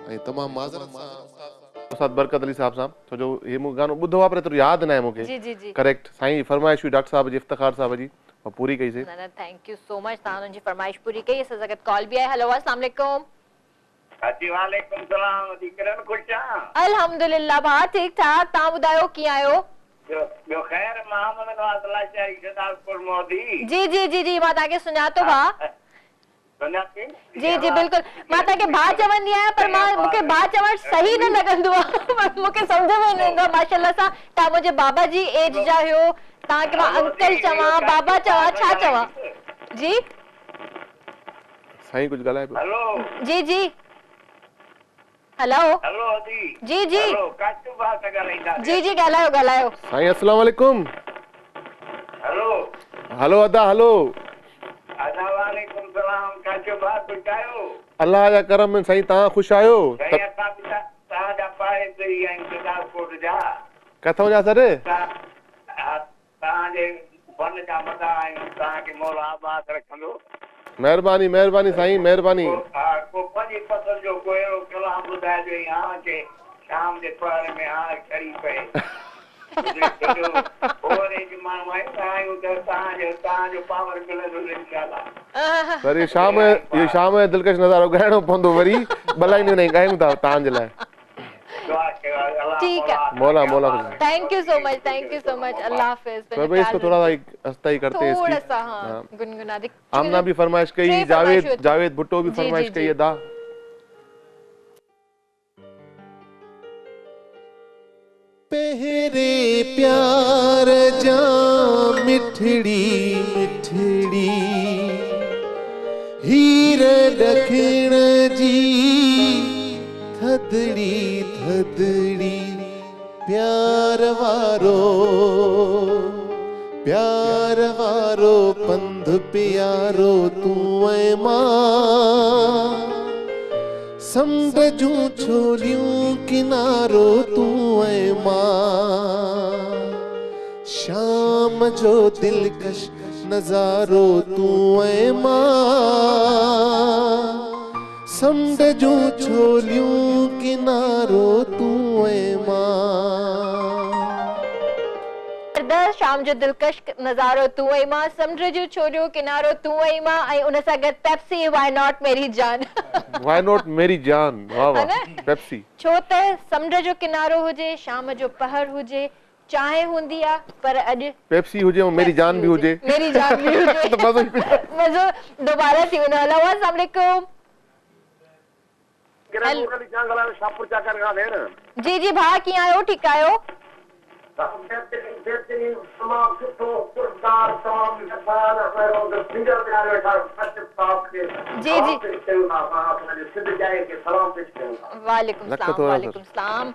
Speaker 3: ऐं तमामु माज़रत सां उस्ताद बरकत अली साहब साहब छो जो हे मूं गानो ॿुधो आहे पर एतिरो यादि न आहे मूंखे
Speaker 2: जी जी जी
Speaker 3: करेक्ट साईं फरमाइश हुई डॉक्टर साहब जी इफ्तिखार साहब जी और पूरी कई से
Speaker 2: न थैंक यू सो मच तव्हां उनजी फरमाइश पूरी कई असां सां गॾु कॉल बि आहे हेलो अस्सलाम वालेकुम
Speaker 4: जी वालेकुम सलाम किरण खुश आहियां
Speaker 2: अल्हम्दुलिल्लाह भाउ ठीक ठाक तव्हां ॿुधायो कीअं आहियो
Speaker 4: ॿियो ख़ैर मोहम्मद नवाज़ अल्लाह शहरी शहदादपुर मोदी
Speaker 2: जी जी जी जी मां तव्हांखे सुञातो भाउ जी जी बिल्कुल मां तव्हांखे भाउ चवंदी आहियां पर मूंखे भाउ चवणु सही न लॻंदो आहे मूंखे सम्झ में न ईंदो आहे माशाल्लाह सां तव्हां मुंहिंजे बाबा जी एज जा हुयो तव्हांखे मां अंकल चवां बाबा चवां छा चवां जी
Speaker 3: साईं कुछ ॻाल्हाए पियो
Speaker 4: हेलो
Speaker 2: जी जी हेलो
Speaker 4: हेलो
Speaker 2: जी जी
Speaker 4: हेलो काचू भाउ सां ॻाल्हाईंदा
Speaker 2: जी जी ॻाल्हायो
Speaker 3: साईं अस्सलाम वालेकुम
Speaker 4: हेलो
Speaker 3: हलो अदा हलो
Speaker 4: वालेकुम सलाम काचू भाउ खुश आहियो
Speaker 3: अल्लाह जा करम में साईं तव्हां ख़ुशि आहियो
Speaker 4: तव्हांजा पाड़ेसरी आहिनि शहदादपुर जा
Speaker 3: किथां जा सर
Speaker 4: तव्हांजे फन जा मदा आहियूं तव्हांखे मौला आबाद रखंदो
Speaker 3: महिरबानी महिरबानी साईं महिरबानी
Speaker 4: को पंहिंजी फसल जो कोई अहिड़ो कलाम ॿुधाइजो हां के शाम जे पहर में हां खड़ी पए
Speaker 3: सर ये शाम में दिलकश नज़ारो ॻाइणो पवंदो वरी भलाईंदियूं नहीं ॻायूं था तव्हांजे लाइ
Speaker 2: ठीक है
Speaker 3: मौला मौला
Speaker 2: थैंक यू सो मच अल्लाह हाफिज़
Speaker 3: सब इसको थोड़ा सा अस्थाई करते हैं
Speaker 2: थोड़ा
Speaker 3: इसकी
Speaker 2: सा हां गुनगुना दे
Speaker 3: आमना भी फरमाइश कई जावेद भुट्टो भी फरमाइश कई अदा पहरे प्यार जा मिठड़ी मिठड़ी हीर ॾखिण जी थदड़ी थदड़ी प्यार वारो पंध प्यारो तू ऐं मां समुंड जूं छोलियूं किनारो तू ऐं मां शाम जो दिलकश नज़ारो तू ऐं मां समुंड जूं छोलियूं किनारो तू ऐं मां
Speaker 2: शाम जो दिलकश नज़ारो तू ऐं मां समुंड जूं छोलियूं किनारो तू ऐं मां ऐं उन सां गॾु पेप्सी व्हाई नॉट मेरी जान
Speaker 3: व्हाई नॉट मेरी जान वाह वाह पेप्सी
Speaker 2: छो त समुंड जो किनारो हुजे शाम जो पहर हुजे चाहे हूंदी आ पर अॼु
Speaker 3: पेप्सी हुजे ऐं मेरी जान भी हुजे
Speaker 2: तो मज़ो दोबारा थी वेंदो हेलो अस्सलाम वालेकुम
Speaker 6: शाहपुर चाकर खां भेण
Speaker 2: जी जी भाउ कीअं आहियो ठीकु आहियो
Speaker 6: बेहतरीन तमाम सुठो किरदार तमाम इंसान मेरो सिंगर प्यार वेठा काशिफ साहब के
Speaker 2: जी जी
Speaker 6: सिंध जाए के सलाम पेश करूं।
Speaker 2: वालेकुम सलाम वालेकुम सलाम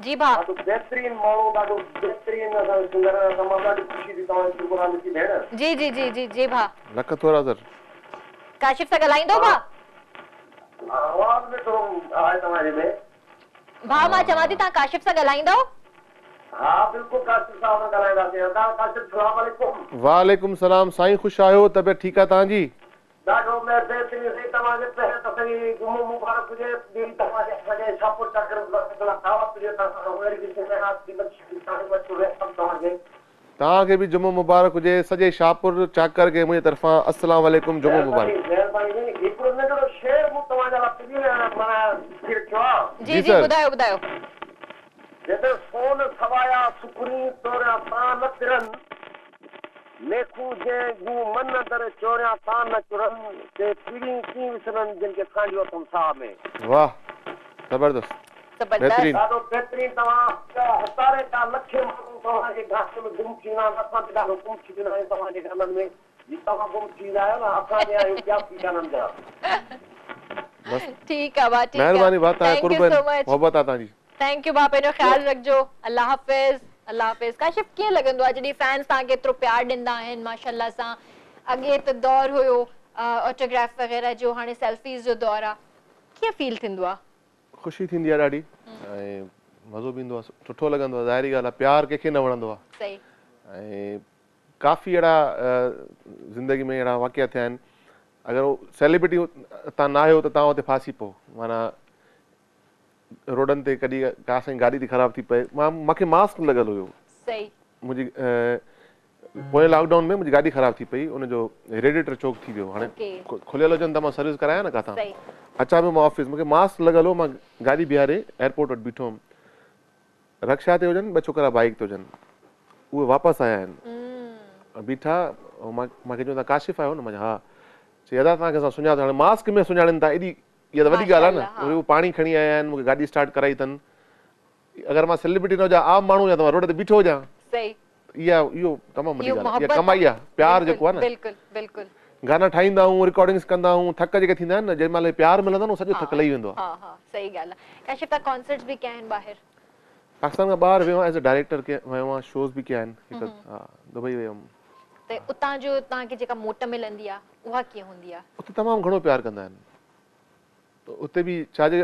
Speaker 2: जी भा
Speaker 6: तो बेहतरीन माण्हू ॾाढो बेहतरीन सिंगर तमामु ॾाढी ख़ुशी थी तव्हां शुक्रान थी भेण।
Speaker 2: जी जी जी जी जी भा
Speaker 3: लख थोरा सर
Speaker 2: काशिफ सां ॻाल्हाईंदो भा
Speaker 6: आवाज़ में थोरो आहे तव्हांजे में
Speaker 2: भा मां चवां थी तव्हां काशिफ सां ॻाल्हाईंदो
Speaker 6: हा बिल्कुलु काशिफ साहब सां ॻाल्हाईंदासीं काशिफ सलाम अलैकुम।
Speaker 3: वालेकुम सलाम साईं ख़ुशि आहियो तबियत ठीकु आहे तव्हांजी
Speaker 6: ॾाढो बेहतरीन सही तव्हांजे पहिरियों त सही जुमो मुबारक हुजे ॿी तव्हांजे सॼे शाहपुर चक्र दावत हुजे तव्हांखे
Speaker 3: तव्हांखे बि जुमो मुबारक हुजे सॼे शाहपुर चाकर खे मुंहिंजे तरफ़ां अस्सलाम वालेकुम जुमो मुबारक।
Speaker 6: महिरबानी हिकिड़ो नंढड़ो शेर मूं तव्हांजे लाइ माना रखियो आहे।
Speaker 2: जी जी ॿुधायो ॿुधायो
Speaker 6: जॾहिं सोन सवाया सुखरी तोरिया तां न तिरनि लेखू जंहिं जूं मन दर चोरिया तां न चुरनि ते पीढ़ी कीअं विसरनि जिन खे खंडियो अथमि साह में।
Speaker 3: वाह ज़बरदस्त बेहतरीन
Speaker 6: ॾाढो बेहतरीन तव्हां हज़ारे का लखे माण्हू तव्हांजे घास में गुम थी विया आहिनि असां बि ॾाढो गुम थी विया आहियूं तव्हांजे गाननि में जीअं तव्हां गुम थी विया आहियो न असां बि आहियूं ॿिया बि गाननि जा।
Speaker 2: ठीकु आहे भा ठीकु आहे
Speaker 3: महिरबानी बात आहे
Speaker 2: थैंक यू
Speaker 3: कुर्बान
Speaker 2: सो मच
Speaker 3: मोहब्बत आहे तव्हांजी।
Speaker 2: थैंक यू भा पंहिंजो ख़्यालु रखिजो अल्लाह हाफ़िज़ अल्लाह हाफ़िज़। काशिफ कीअं लॻंदो आहे जॾहिं फैंस तव्हांखे एतिरो प्यार ॾींदा आहिनि माशाल्लाह सां अॻे त दौर हुयो ऑटोग्राफ वग़ैरह जो हाणे सेल्फीज़ जो दौर आहे कीअं फील थींदो आहे?
Speaker 3: ख़ुशी थींदी आहे ॾाढी ऐं मज़ो बि ईंदो आहे सुठो लॻंदो आहे ज़ाहिरी ॻाल्हि आहे प्यार कंहिंखे न वणंदो आहे
Speaker 2: सही
Speaker 3: ऐं काफ़ी अहिड़ा ज़िंदगी में अहिड़ा वाक़िया थिया आहिनि अगरि उहो सेलिब्रिटी तव्हां न आहियो त तव्हां हुते फासी पोइ माना रोडनि ते कॾहिं का साईं गाॾी थी ख़राबु थी पए मूंखे मास्क लॻल हुयो
Speaker 2: सही
Speaker 3: मुंहिंजी पोएं लॉकडाउन में मुंहिंजी गाॾी ख़राबु थी पई उनजो रेडिएटर चोक थी वियो हाणे खुलियल हुजनि त मां सर्विस करायां न किथां अचां पियो मां ऑफिस मूंखे मास्क लॻल हो मां गाॾी बीहारे एयरपोर्ट वटि बीठो हुउमि रक्षा ते हुजनि ॿ छोकिरा बाइक ते हुजनि उहे वापसि आया आहिनि बीठा मूंखे चवनि था काशिफ आहियो न मां हा चई दादा तव्हांखे असां सुञातो हाणे मास्क में सुञाणनि था एॾी इहा त वॾी ॻाल्हि आहे न उहे पाणी खणी आया आहिनि मूंखे गाॾी स्टार्ट कराई अथनि अगरि मां सेलिब्रिटी न हुजां आम माण्हू हुजां त मां रोड ते बीठो हुजां इहो तमामु वॾी ॻाल्हि आहे इहा कमाई आहे प्यार जेको आहे न
Speaker 2: बिल्कुलु बिल्कुलु
Speaker 3: गाना ठाहींदा आहियूं रिकॉर्डिंग्स कंदा आहियूं थक जेके थींदा आहिनि न जेॾी महिल प्यार मिलंदो न सॼो थक लही वेंदो आहे।
Speaker 2: हा हा सही ॻाल्हि आहे। काशिफ तव्हां कॉन्सर्ट्स बि कया आहिनि ॿाहिरि
Speaker 3: पाकिस्तान खां ॿाहिरि वियो आहियां एज़ अ डायरेक्टर वियो आहियां शोज़ बि कया आहिनि हिकु हा दुबई वियो हुउमि
Speaker 2: त उतां जो तव्हांखे जेका मोट मिलंदी आहे उहा कीअं हूंदी आहे?
Speaker 3: उते तमामु घणो प्यार कंदा आहिनि त उते बि छाजे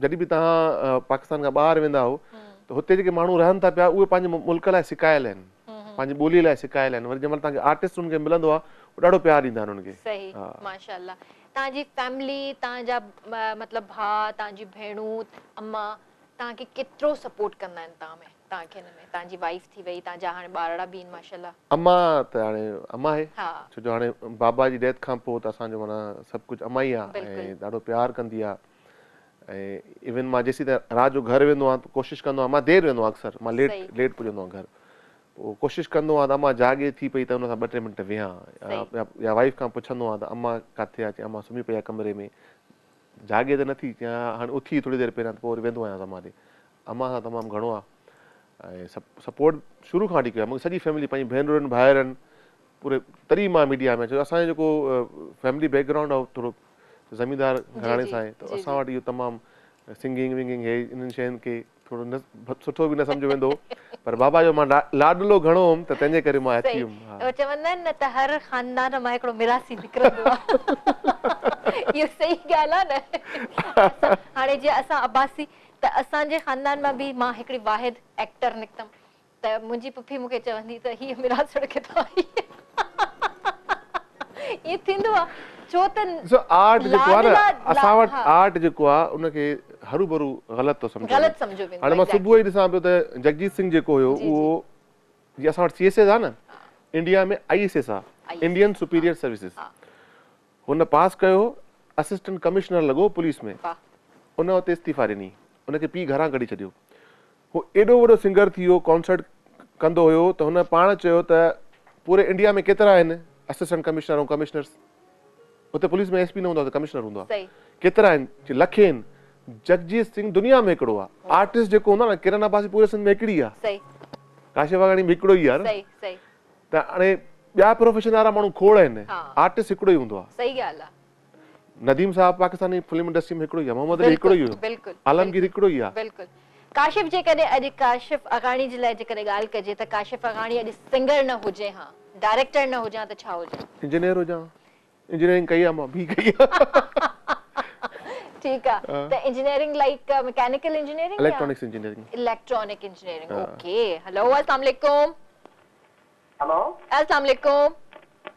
Speaker 3: जॾहिं बि तव्हां पाकिस्तान खां ॿाहिरि वेंदा हो त हुते जेके माण्हू रहनि था पिया उहे पंहिंजे मुल्क लाइ सिकायल आहिनि पंहिंजी ॿोलीअ लाइ सिकायल आहिनि वरी जंहिं महिल तव्हांखे आर्टिस्ट हुनखे मिलंदो आहे उहो ॾाढो प्यार ॾींदा आहिनि हुनखे।
Speaker 2: सही माशाल्लाह। तव्हांजी फैमिली तव्हांजा मतिलबु भाउ तव्हांजी भेणूं अम्मा तव्हांखे केतिरो सपोर्ट कंदा आहिनि तव्हांखे हिन में तव्हांजी वाइफ थी वई तव्हांजा हाणे ॿारड़ा बि आहिनि माशाल्लाह।
Speaker 3: अम्मा त हाणे अम्मा आहे छो जो हाणे बाबा जी डेथ खां पोइ त असांजो माना सभु कुझु अम्मा ई आहे ऐं ॾाढो प्यार कंदी आहे ऐं इवन मां जेसीं त राति जो घर वेंदो आहियां त कोशिशि कंदो आहियां मां देरि वेंदो आहियां अक्सर मां लेट पुॼंदो आहियां घर पोइ कोशिशि कंदो आहियां त अम्मा जागे थी पई त हुन सां 2-3 मिंट वेहां या वाइफ खां पुछंदो आहियां त अम्मा किथे आहे अम्मा सुम्ही पई आहे कमरे में जागे त नथी या हाणे उथी थोरी देरि पहिरियां त पोइ वरी वेंदो आहियां अम्मा ॾे अम्मा सां तमामु घणो आहे ऐं सपोर्ट शुरू खां वठी कयो आहे मूंखे सॼी फैमिली पंहिंजी भेनरुनि भाइरनि पूरे तॾहिं मां मीडिया में छो असांजो जेको फैमिली बैकग्राउंड आहे थोरो ज़मींदार घराणे सां आहे त असां वटि इहो तमामु सिंगिंग विंगिंग हे इन्हनि शयुनि खे थोरो न सुठो बि न सम्झो वेंदो पर बाबा जो मां लाडलो घणो हुउमि त तंहिंजे करे मां अची वियुमि।
Speaker 2: चवंदा आहिनि न त हर ख़ानदान मां हिकिड़ो मिरासी निकिरंदो आहे इहो सही ॻाल्हि आहे न। हाणे जीअं असां अब्बासी त असांजे ख़ानदान मां बि मां हिकिड़ी वाहिद एक्टर निकितमि त मुंहिंजी पुफी मूंखे चवंदी त हीअ मिरासड़ किथां आई ईअं थींदो आहे छो त
Speaker 3: आर्ट जेको आहे न असां वटि आर्ट जेको आहे उनखे हरू भरू ग़लति थो सम्झो हाणे मां सुबुह ई ॾिसां पियो त जगजीत सिंह जेको हुयो उहो जीअं असां वटि CSS आहे न इंडिया में ISS आहे इंडियन सुपीरियर सर्विसिस हुन पास कयो असिस्टेंट कमिश्नर लॻो पुलिस में उन हुते इस्तीफ़ा ॾिनी उनखे पीउ घरां कढी छॾियो उहो एॾो वॾो सिंगर थी वियो कॉन्सर्ट कंदो हुयो त हुन पाण चयो त पूरे इंडिया में केतिरा आहिनि असिस्टेंट कमिश्नर ऐं कमिश्नर्स हुते पुलिस में SP न हूंदो आहे त कमिश्नर हूंदो आहे केतिरा आहिनि लखे आहिनि जगजीत सिंह दुनिया में हिकिड़ो आहे, आर्टिस्ट जेको हूंदो आहे न किरण अब्बासी पूरे सिंध में हिकिड़ी आहे,
Speaker 2: सही
Speaker 3: काशिफ वाघाणी भी हिकिड़ो ई आहे न।
Speaker 2: सही सही
Speaker 3: त हाणे ॿिया प्रोफेशन वारा माण्हू खोड़ आहिनि, आर्टिस्ट हिकिड़ो ई हूंदो आहे।
Speaker 2: सही ॻाल्हि आहे,
Speaker 3: नदीम साहब पाकिस्तानी फिल्म इंडस्ट्री में हिकिड़ो ई आहे, मोहम्मद अली हिकिड़ो ई हुयो,
Speaker 2: बिल्कुलु
Speaker 3: आलमगीर हिकिड़ो ई आहे।
Speaker 2: बिल्कुलु। काशिफ जे कॾहिं अॼु काशिफ अगाणी जे लाइ जेकॾहिं ॻाल्हि कजे त काशिफ अगाणी अॼु सिंगर न हुजे हा, डायरेक्टर न हुजे त छा हुजे?
Speaker 3: इंजीनियर हुजां, इंजीनियरिंग कई आहे, मां भी कई आहे।
Speaker 2: ठीक है, तो engineering like mechanical engineering,
Speaker 3: electronics engineering,
Speaker 2: electronic engineering. Okay, hello अस्सलाम वालेकुम।
Speaker 6: हेलो
Speaker 2: अस्सलाम वालेकुम।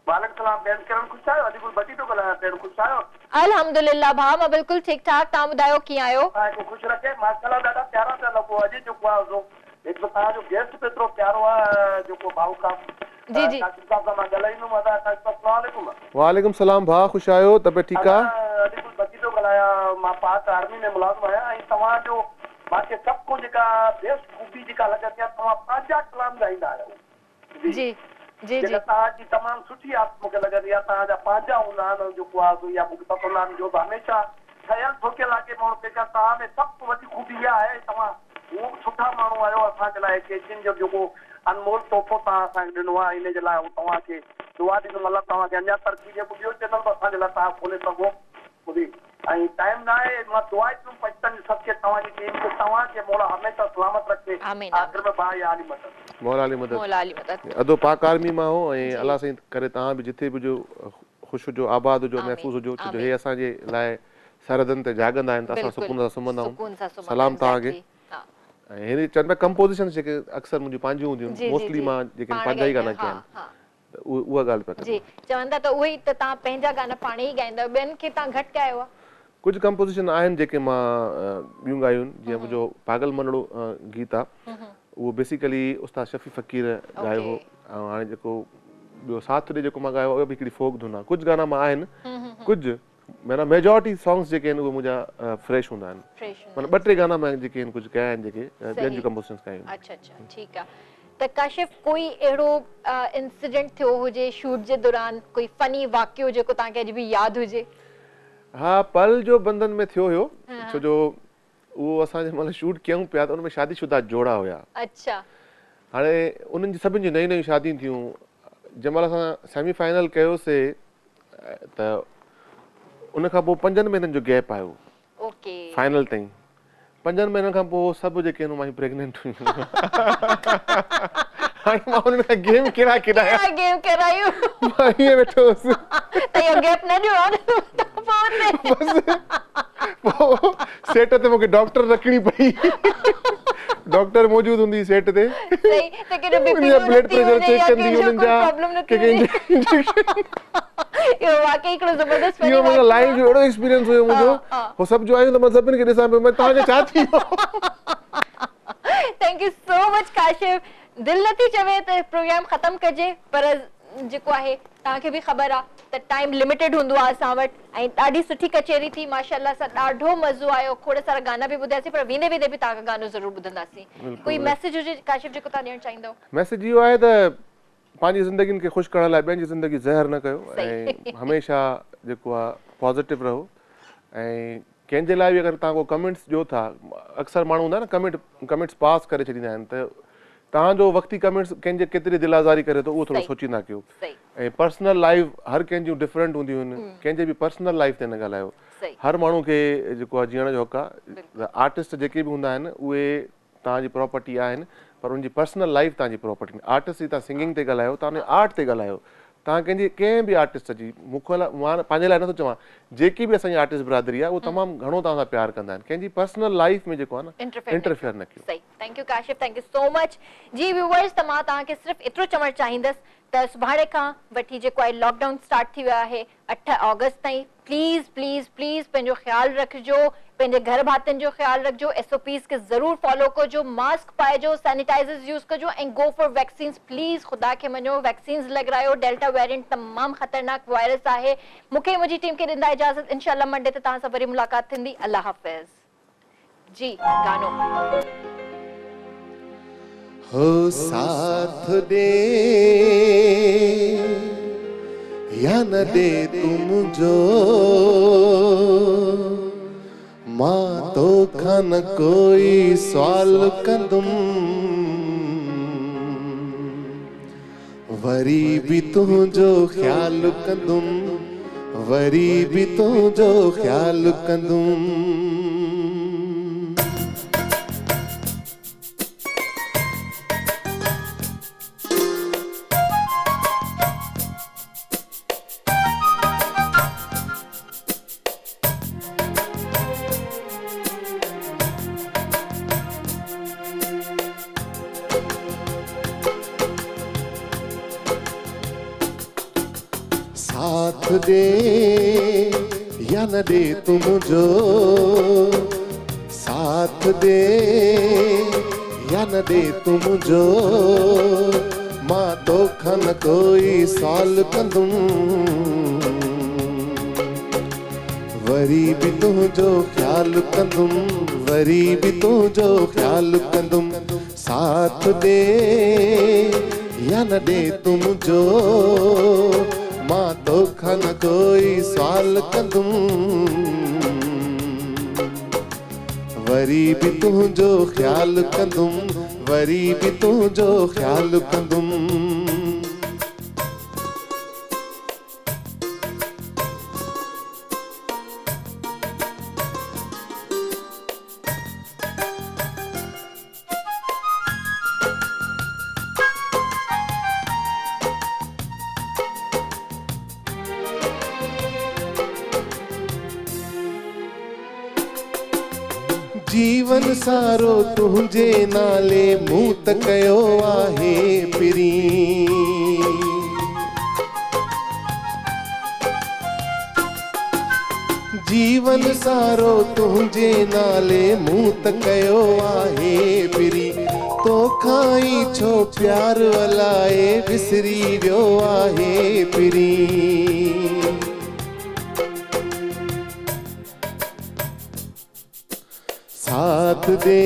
Speaker 6: वालेकुम सलाम। बेन किरण खुश आयो? अॼु कुल बची तो गला बेन खुश आयो?
Speaker 2: अल्हम्दुलिल्लाह भाउ, मां बिल्कुल ठीक ठाक। तव्हां ॿुधायो कीअं आहियो?
Speaker 6: को खुश रखे माशाल्लाह, ॾाढा प्यारा पिया लॻो अॼु जेको आहे जो हिकु त तव्हांजो गेस्ट बि एतिरो प्यारो आहे जेको भाऊ का
Speaker 2: जी जी
Speaker 6: काशिफ साहब सां मां ॻाल्हाईंदुमि। अस्सलाम वालेकुम।
Speaker 3: वालेकुम सलाम भाउ, खुश आहियो? तबियत ठीकु आहे?
Speaker 6: अॼु कुल बची तो ॻाल्हाया, मां पाक आर्मी में मुलाज़िम आहियां ऐं तव्हांजो मूंखे सभु को जेका बेस्ट खूबी जेका लॻंदी आहे, तव्हां पंहिंजा कलाम ॻाईंदा आहियो।
Speaker 2: जी जी जी
Speaker 6: तव्हांजी तमामु सुठी आदत मूंखे लॻंदी आहे, तव्हांजा पंहिंजा हूंदा आहिनि जेको आहे या मूंखे पतो न आहे जो हमेशह ठहियल ठोकियल आहे के माण्हू तंहिंखां तव्हां में सभु वॾी खूबी इहा आहे, तव्हां उहो बि सुठा माण्हू आहियो असांजे लाइ, केसिन जो जेको अनमोल तोहफ़ो तव्हां असांखे ॾिनो आहे, इन जे लाइ तव्हांखे दुआ ॾींदुमि, अलाह तव्हांखे अञा तरक़ी ॾिए। ॿियो चैनल बि असांजे लाइ तव्हां खोले सघो ॿुधी, ऐं टाइम न आहे, मां दुआ ॾींदुमि पचतनि सभु खे तव्हांजी टीम खे, तव्हांखे मौला हमेशा सलामत रखे। आख़िर में भाई आली मदद,
Speaker 3: मौला अली मदद,
Speaker 2: मौला अली मदद।
Speaker 3: अदो पाक आर्मी मां हो ऐं अल्लाह साईं करे तव्हां बि जिथे बि जो ख़ुशि हुजो, आबाद हुजो, महफ़ूज़ हुजो, छो जो हे असांजे लाइ सरहदनि ते जाॻंदा आहिनि त असां सुकून सां सुम्हंदा आहियूं। सलाम तव्हांखे। ऐं हिन चवनि पिया कंपोज़िशन जेके अक्सर मुंहिंजियूं पंहिंजियूं हूंदियूं आहिनि, मोस्टली मां जेके पंहिंजा ई गाना कया आहिनि, उहा ॻाल्हि पिया
Speaker 2: जी चवंदा त उहे ई त तव्हां पंहिंजा गाना पाण ई ॻाईंदा आहियो, ॿियनि खे तव्हां घटि ॻायो आहे?
Speaker 3: कुझु कंपोज़िशन आहिनि जेके मां ॿियूं ॻायूं आहिनि, जीअं मुंहिंजो पागल मनड़ो गीत आहे, उहो बेसिकली उस्ताद शफ़ी फ़कीर ॻायो हो, ऐं हाणे जेको ॿियो साथ ॾे जेको मां ॻायो आहे उहो बि हिकिड़ी फोक धुन आहे। कुझु गाना मां आहिनि, कुझु माना मेजॉरिटी सॉन्ग्स जेके आहिनि उहे मुंहिंजा फ्रेश हूंदा आहिनि, माना ॿ टे गाना मां जेके आहिनि कुझु कया आहिनि जेके ॿियनि जूं कंपोज़िशन्स कया आहिनि।
Speaker 2: अच्छा अच्छा, ठीकु आहे। त काशिफ कोई अहिड़ो इंसिडेंट थियो हुजे शूट जे दौरान, कोई फनी वाक़ियो जेको तव्हांखे अॼु बि यादि हुजे?
Speaker 3: हाँ, पल जो बंधन में थियो हुयो, छो जो उहो असां जंहिं महिल शूट कयूं पिया त उन में शादीशुदा जोड़ा हुया।
Speaker 2: अच्छा।
Speaker 3: हाणे उन्हनि जी सभिनि जी नयूं नयूं शादियूं थियूं, जंहिं महिल असां सेमीफाइनल कयोसीं त उन खां पोइ 5 महीननि जो गैप आयो फाइनल ताईं। 5 महीननि खां पोइ सभु जेके आहिनि मां प्रेग्नेंट हुयूं। हाणे मां उन्हनि खां गेम कहिड़ा खेॾाया,
Speaker 2: गेम करायूं,
Speaker 3: मां हीअं वेठो हुउसि
Speaker 2: त इहो गैप न ॾियो।
Speaker 3: पोइ सेट ते मूंखे डॉक्टर रखणी पई, डॉक्टर मौजूद हूंदी सेट ते,
Speaker 2: सही त केॾो
Speaker 3: ब्लड प्रेशर चेक कंदी उन्हनि जा,
Speaker 2: इहो वाकई हिकिड़ो ज़बरदस्त
Speaker 3: इहो मुंहिंजो लाइफ जो अहिड़ो एक्सपीरियंस हुयो मुंहिंजो, हो सभु जो आयूं त मां सभिनि खे ॾिसां पियो, मां तव्हांखे छा थी वियो।
Speaker 2: Thank you so much Kashif. दिल नथी चवे त प्रोग्राम ख़तम कजे, पर जेको आहे तव्हांखे बि ख़बर आहे त टाइम लिमिटेड हूंदो आहे असां वटि, ऐं ॾाढी सुठी कचेरी थी माशाल्लाह सां, ॾाढो मज़ो आयो, खोड़ सारा गाना बि ॿुधायासीं, पर वेंदे वेंदे बि तव्हांखां गानो ज़रूरु ॿुधंदासीं। कोई मैसेज हुजे काशिफ जेको तव्हां ॾियणु चाहींदव?
Speaker 3: मैसेज इहो आहे त पंहिंजी ज़िंदगियुनि खे ख़ुशि करण लाइ ॿियनि जी ज़िंदगी ज़हर न कयो, ऐं हमेशह जेको आहे पॉज़िटिव रहो, ऐं कंहिंजे लाइ बि अगरि तव्हां को कमेंट्स ॾियो था, अक्सर माण्हू हूंदा न कमेंट्स पास करे छॾींदा आहिनि, त तव्हांजो वक़्ती कमेंट्स कंहिंजे केतिरी दिल आज़ारी करे थो उहो थोरो सोचींदा कयो, ऐं पर्सनल लाइफ हर कंहिंजूं डिफरेंट हूंदियूं आहिनि, कंहिंजे बि पर्सनल लाइफ ते न ॻाल्हायो, हर माण्हू खे जेको आहे जीअण जो हक़ आहे। आर्टिस्ट जेके बि हूंदा आहिनि उहे तव्हांजी प्रॉपर्टी आहिनि, पर उनजी पर्सनल लाइफ तव्हांजी प्रॉपर्टी। आर्टिस्ट जी तव्हां सिंगिंग ते ॻाल्हायो, तव्हां उन आर्ट ते ॻाल्हायो, तव्हां कंहिं बि आर्टिस्ट जी, मूंखे मां पंहिंजे लाइ नथो चवां, जेकी बि असांजी आर्टिस्ट बिरादरी आहे उहो तमामु घणो तव्हां सां प्यार कंदा आहिनि, कंहिंजी पर्सनल लाइफ में जेको आहे न इंटरफेयर न कयो।
Speaker 2: सही, thank you Kashif, thank you so much. जी व्यूअर्स, त मां तव्हांखे सिर्फ़ु एतिरो चवणु चाहींदसि त सुभाणे खां वठी जेको आहे लॉकडाउन स्टार्ट थी वियो आहे 8 ऑगस्ट ताईं, प्लीज़ प्लीज़ प्लीज़ पंहिंजो ख़्यालु रखिजो, पंहिंजे घर भातियुनि जो ख़्यालु रखिजो, SOPs खे ज़रूरु फॉलो कजो, मास्क पाइजो, सैनिटाइज़र्स यूज़ कजो, ऐं गो फॉर वैक्सीन्स। प्लीज़ ख़ुदा खे मञो, वैक्सीन्स लॻायो, डेल्टा वेरिएंट तमामु ख़तरनाक वायरस आहे। मूंखे मुंहिंजी टीम खे ॾींदा इजाज़त, इंशाल्लाह मंडे ते तव्हां सां वरी मुलाक़ात थींदी। अल्लाह हाफ़िज़। जी गानो
Speaker 3: हो साथ दे या न दे तुम जो मां तो खन कोई सवाल कंदुम वरी भी तुझो ख्याल कंदुम वरी भी तुझो ख्याल कंदुम साथ दे या न दे तुम जो साथ दे या न दे तुम जो मां तो खन कोई साल कंदुम वरी भी तुझो ख्याल कंदुम वरी भी तुझो ख्याल कंदुम साथ दे या न दे तुम जो मां तो खन कोई सवाल कंदुम वरी भी तुझो ख्याल कंदुम वरी भी तुझो ख्याल कंदुम जीवन सारो तुझे नाले मूं त कयो आहे पिरी जीवन सारो तुझे नाले मूं त कयो आहे पिरी तो खाई छो प्यार वलाए विसरी वियो आहे पिरी साथ दे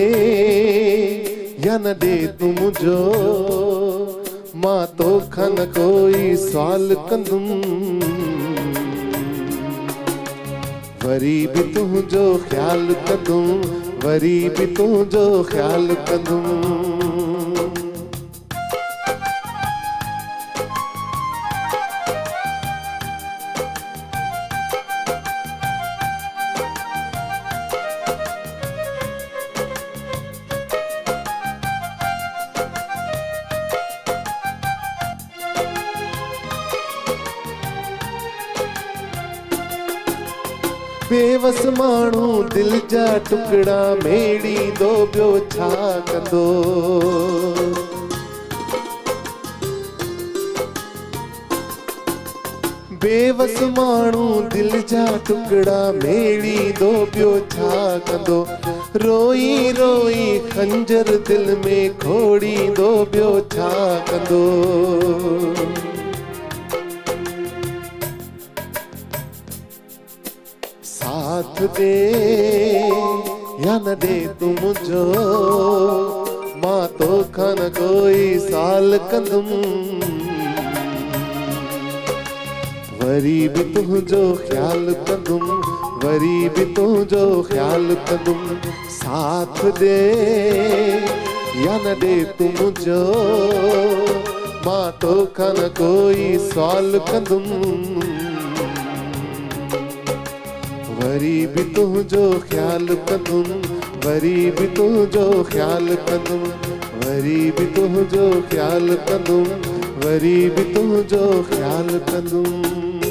Speaker 3: या न दे तुम जो मां तो खन कोई सवाल कंदुम वरी भी तुझो ख्याल कंदुम वरी भी तुझो ख्याल कंदुम बेवस माण्हू दिल जा टुकड़ा मेड़ी दो ॿियो छा कंदो बेवस माण्हू दिल जा टुकड़ा मेड़ी दो ॿियो छा कंदो रोई रोई खंजर दिल में खोड़ी दो ॿियो छा कंदो साथ दे या न दे तुम जो मां तो खन कोई साल कंदुम वरी भी तुझो ख्याल कंदुम वरी भी तुझो ख्याल कंदुम साथ दे या न दे तुम जो मां तो खन कोई सवाल कंदुम वरी भी तुझो ख्याल कंदुम वरी भी तुझो ख्याल कंदुम वरी भी तुझो ख्याल कंदुम वरी भी तुझो ख्याल कंदुम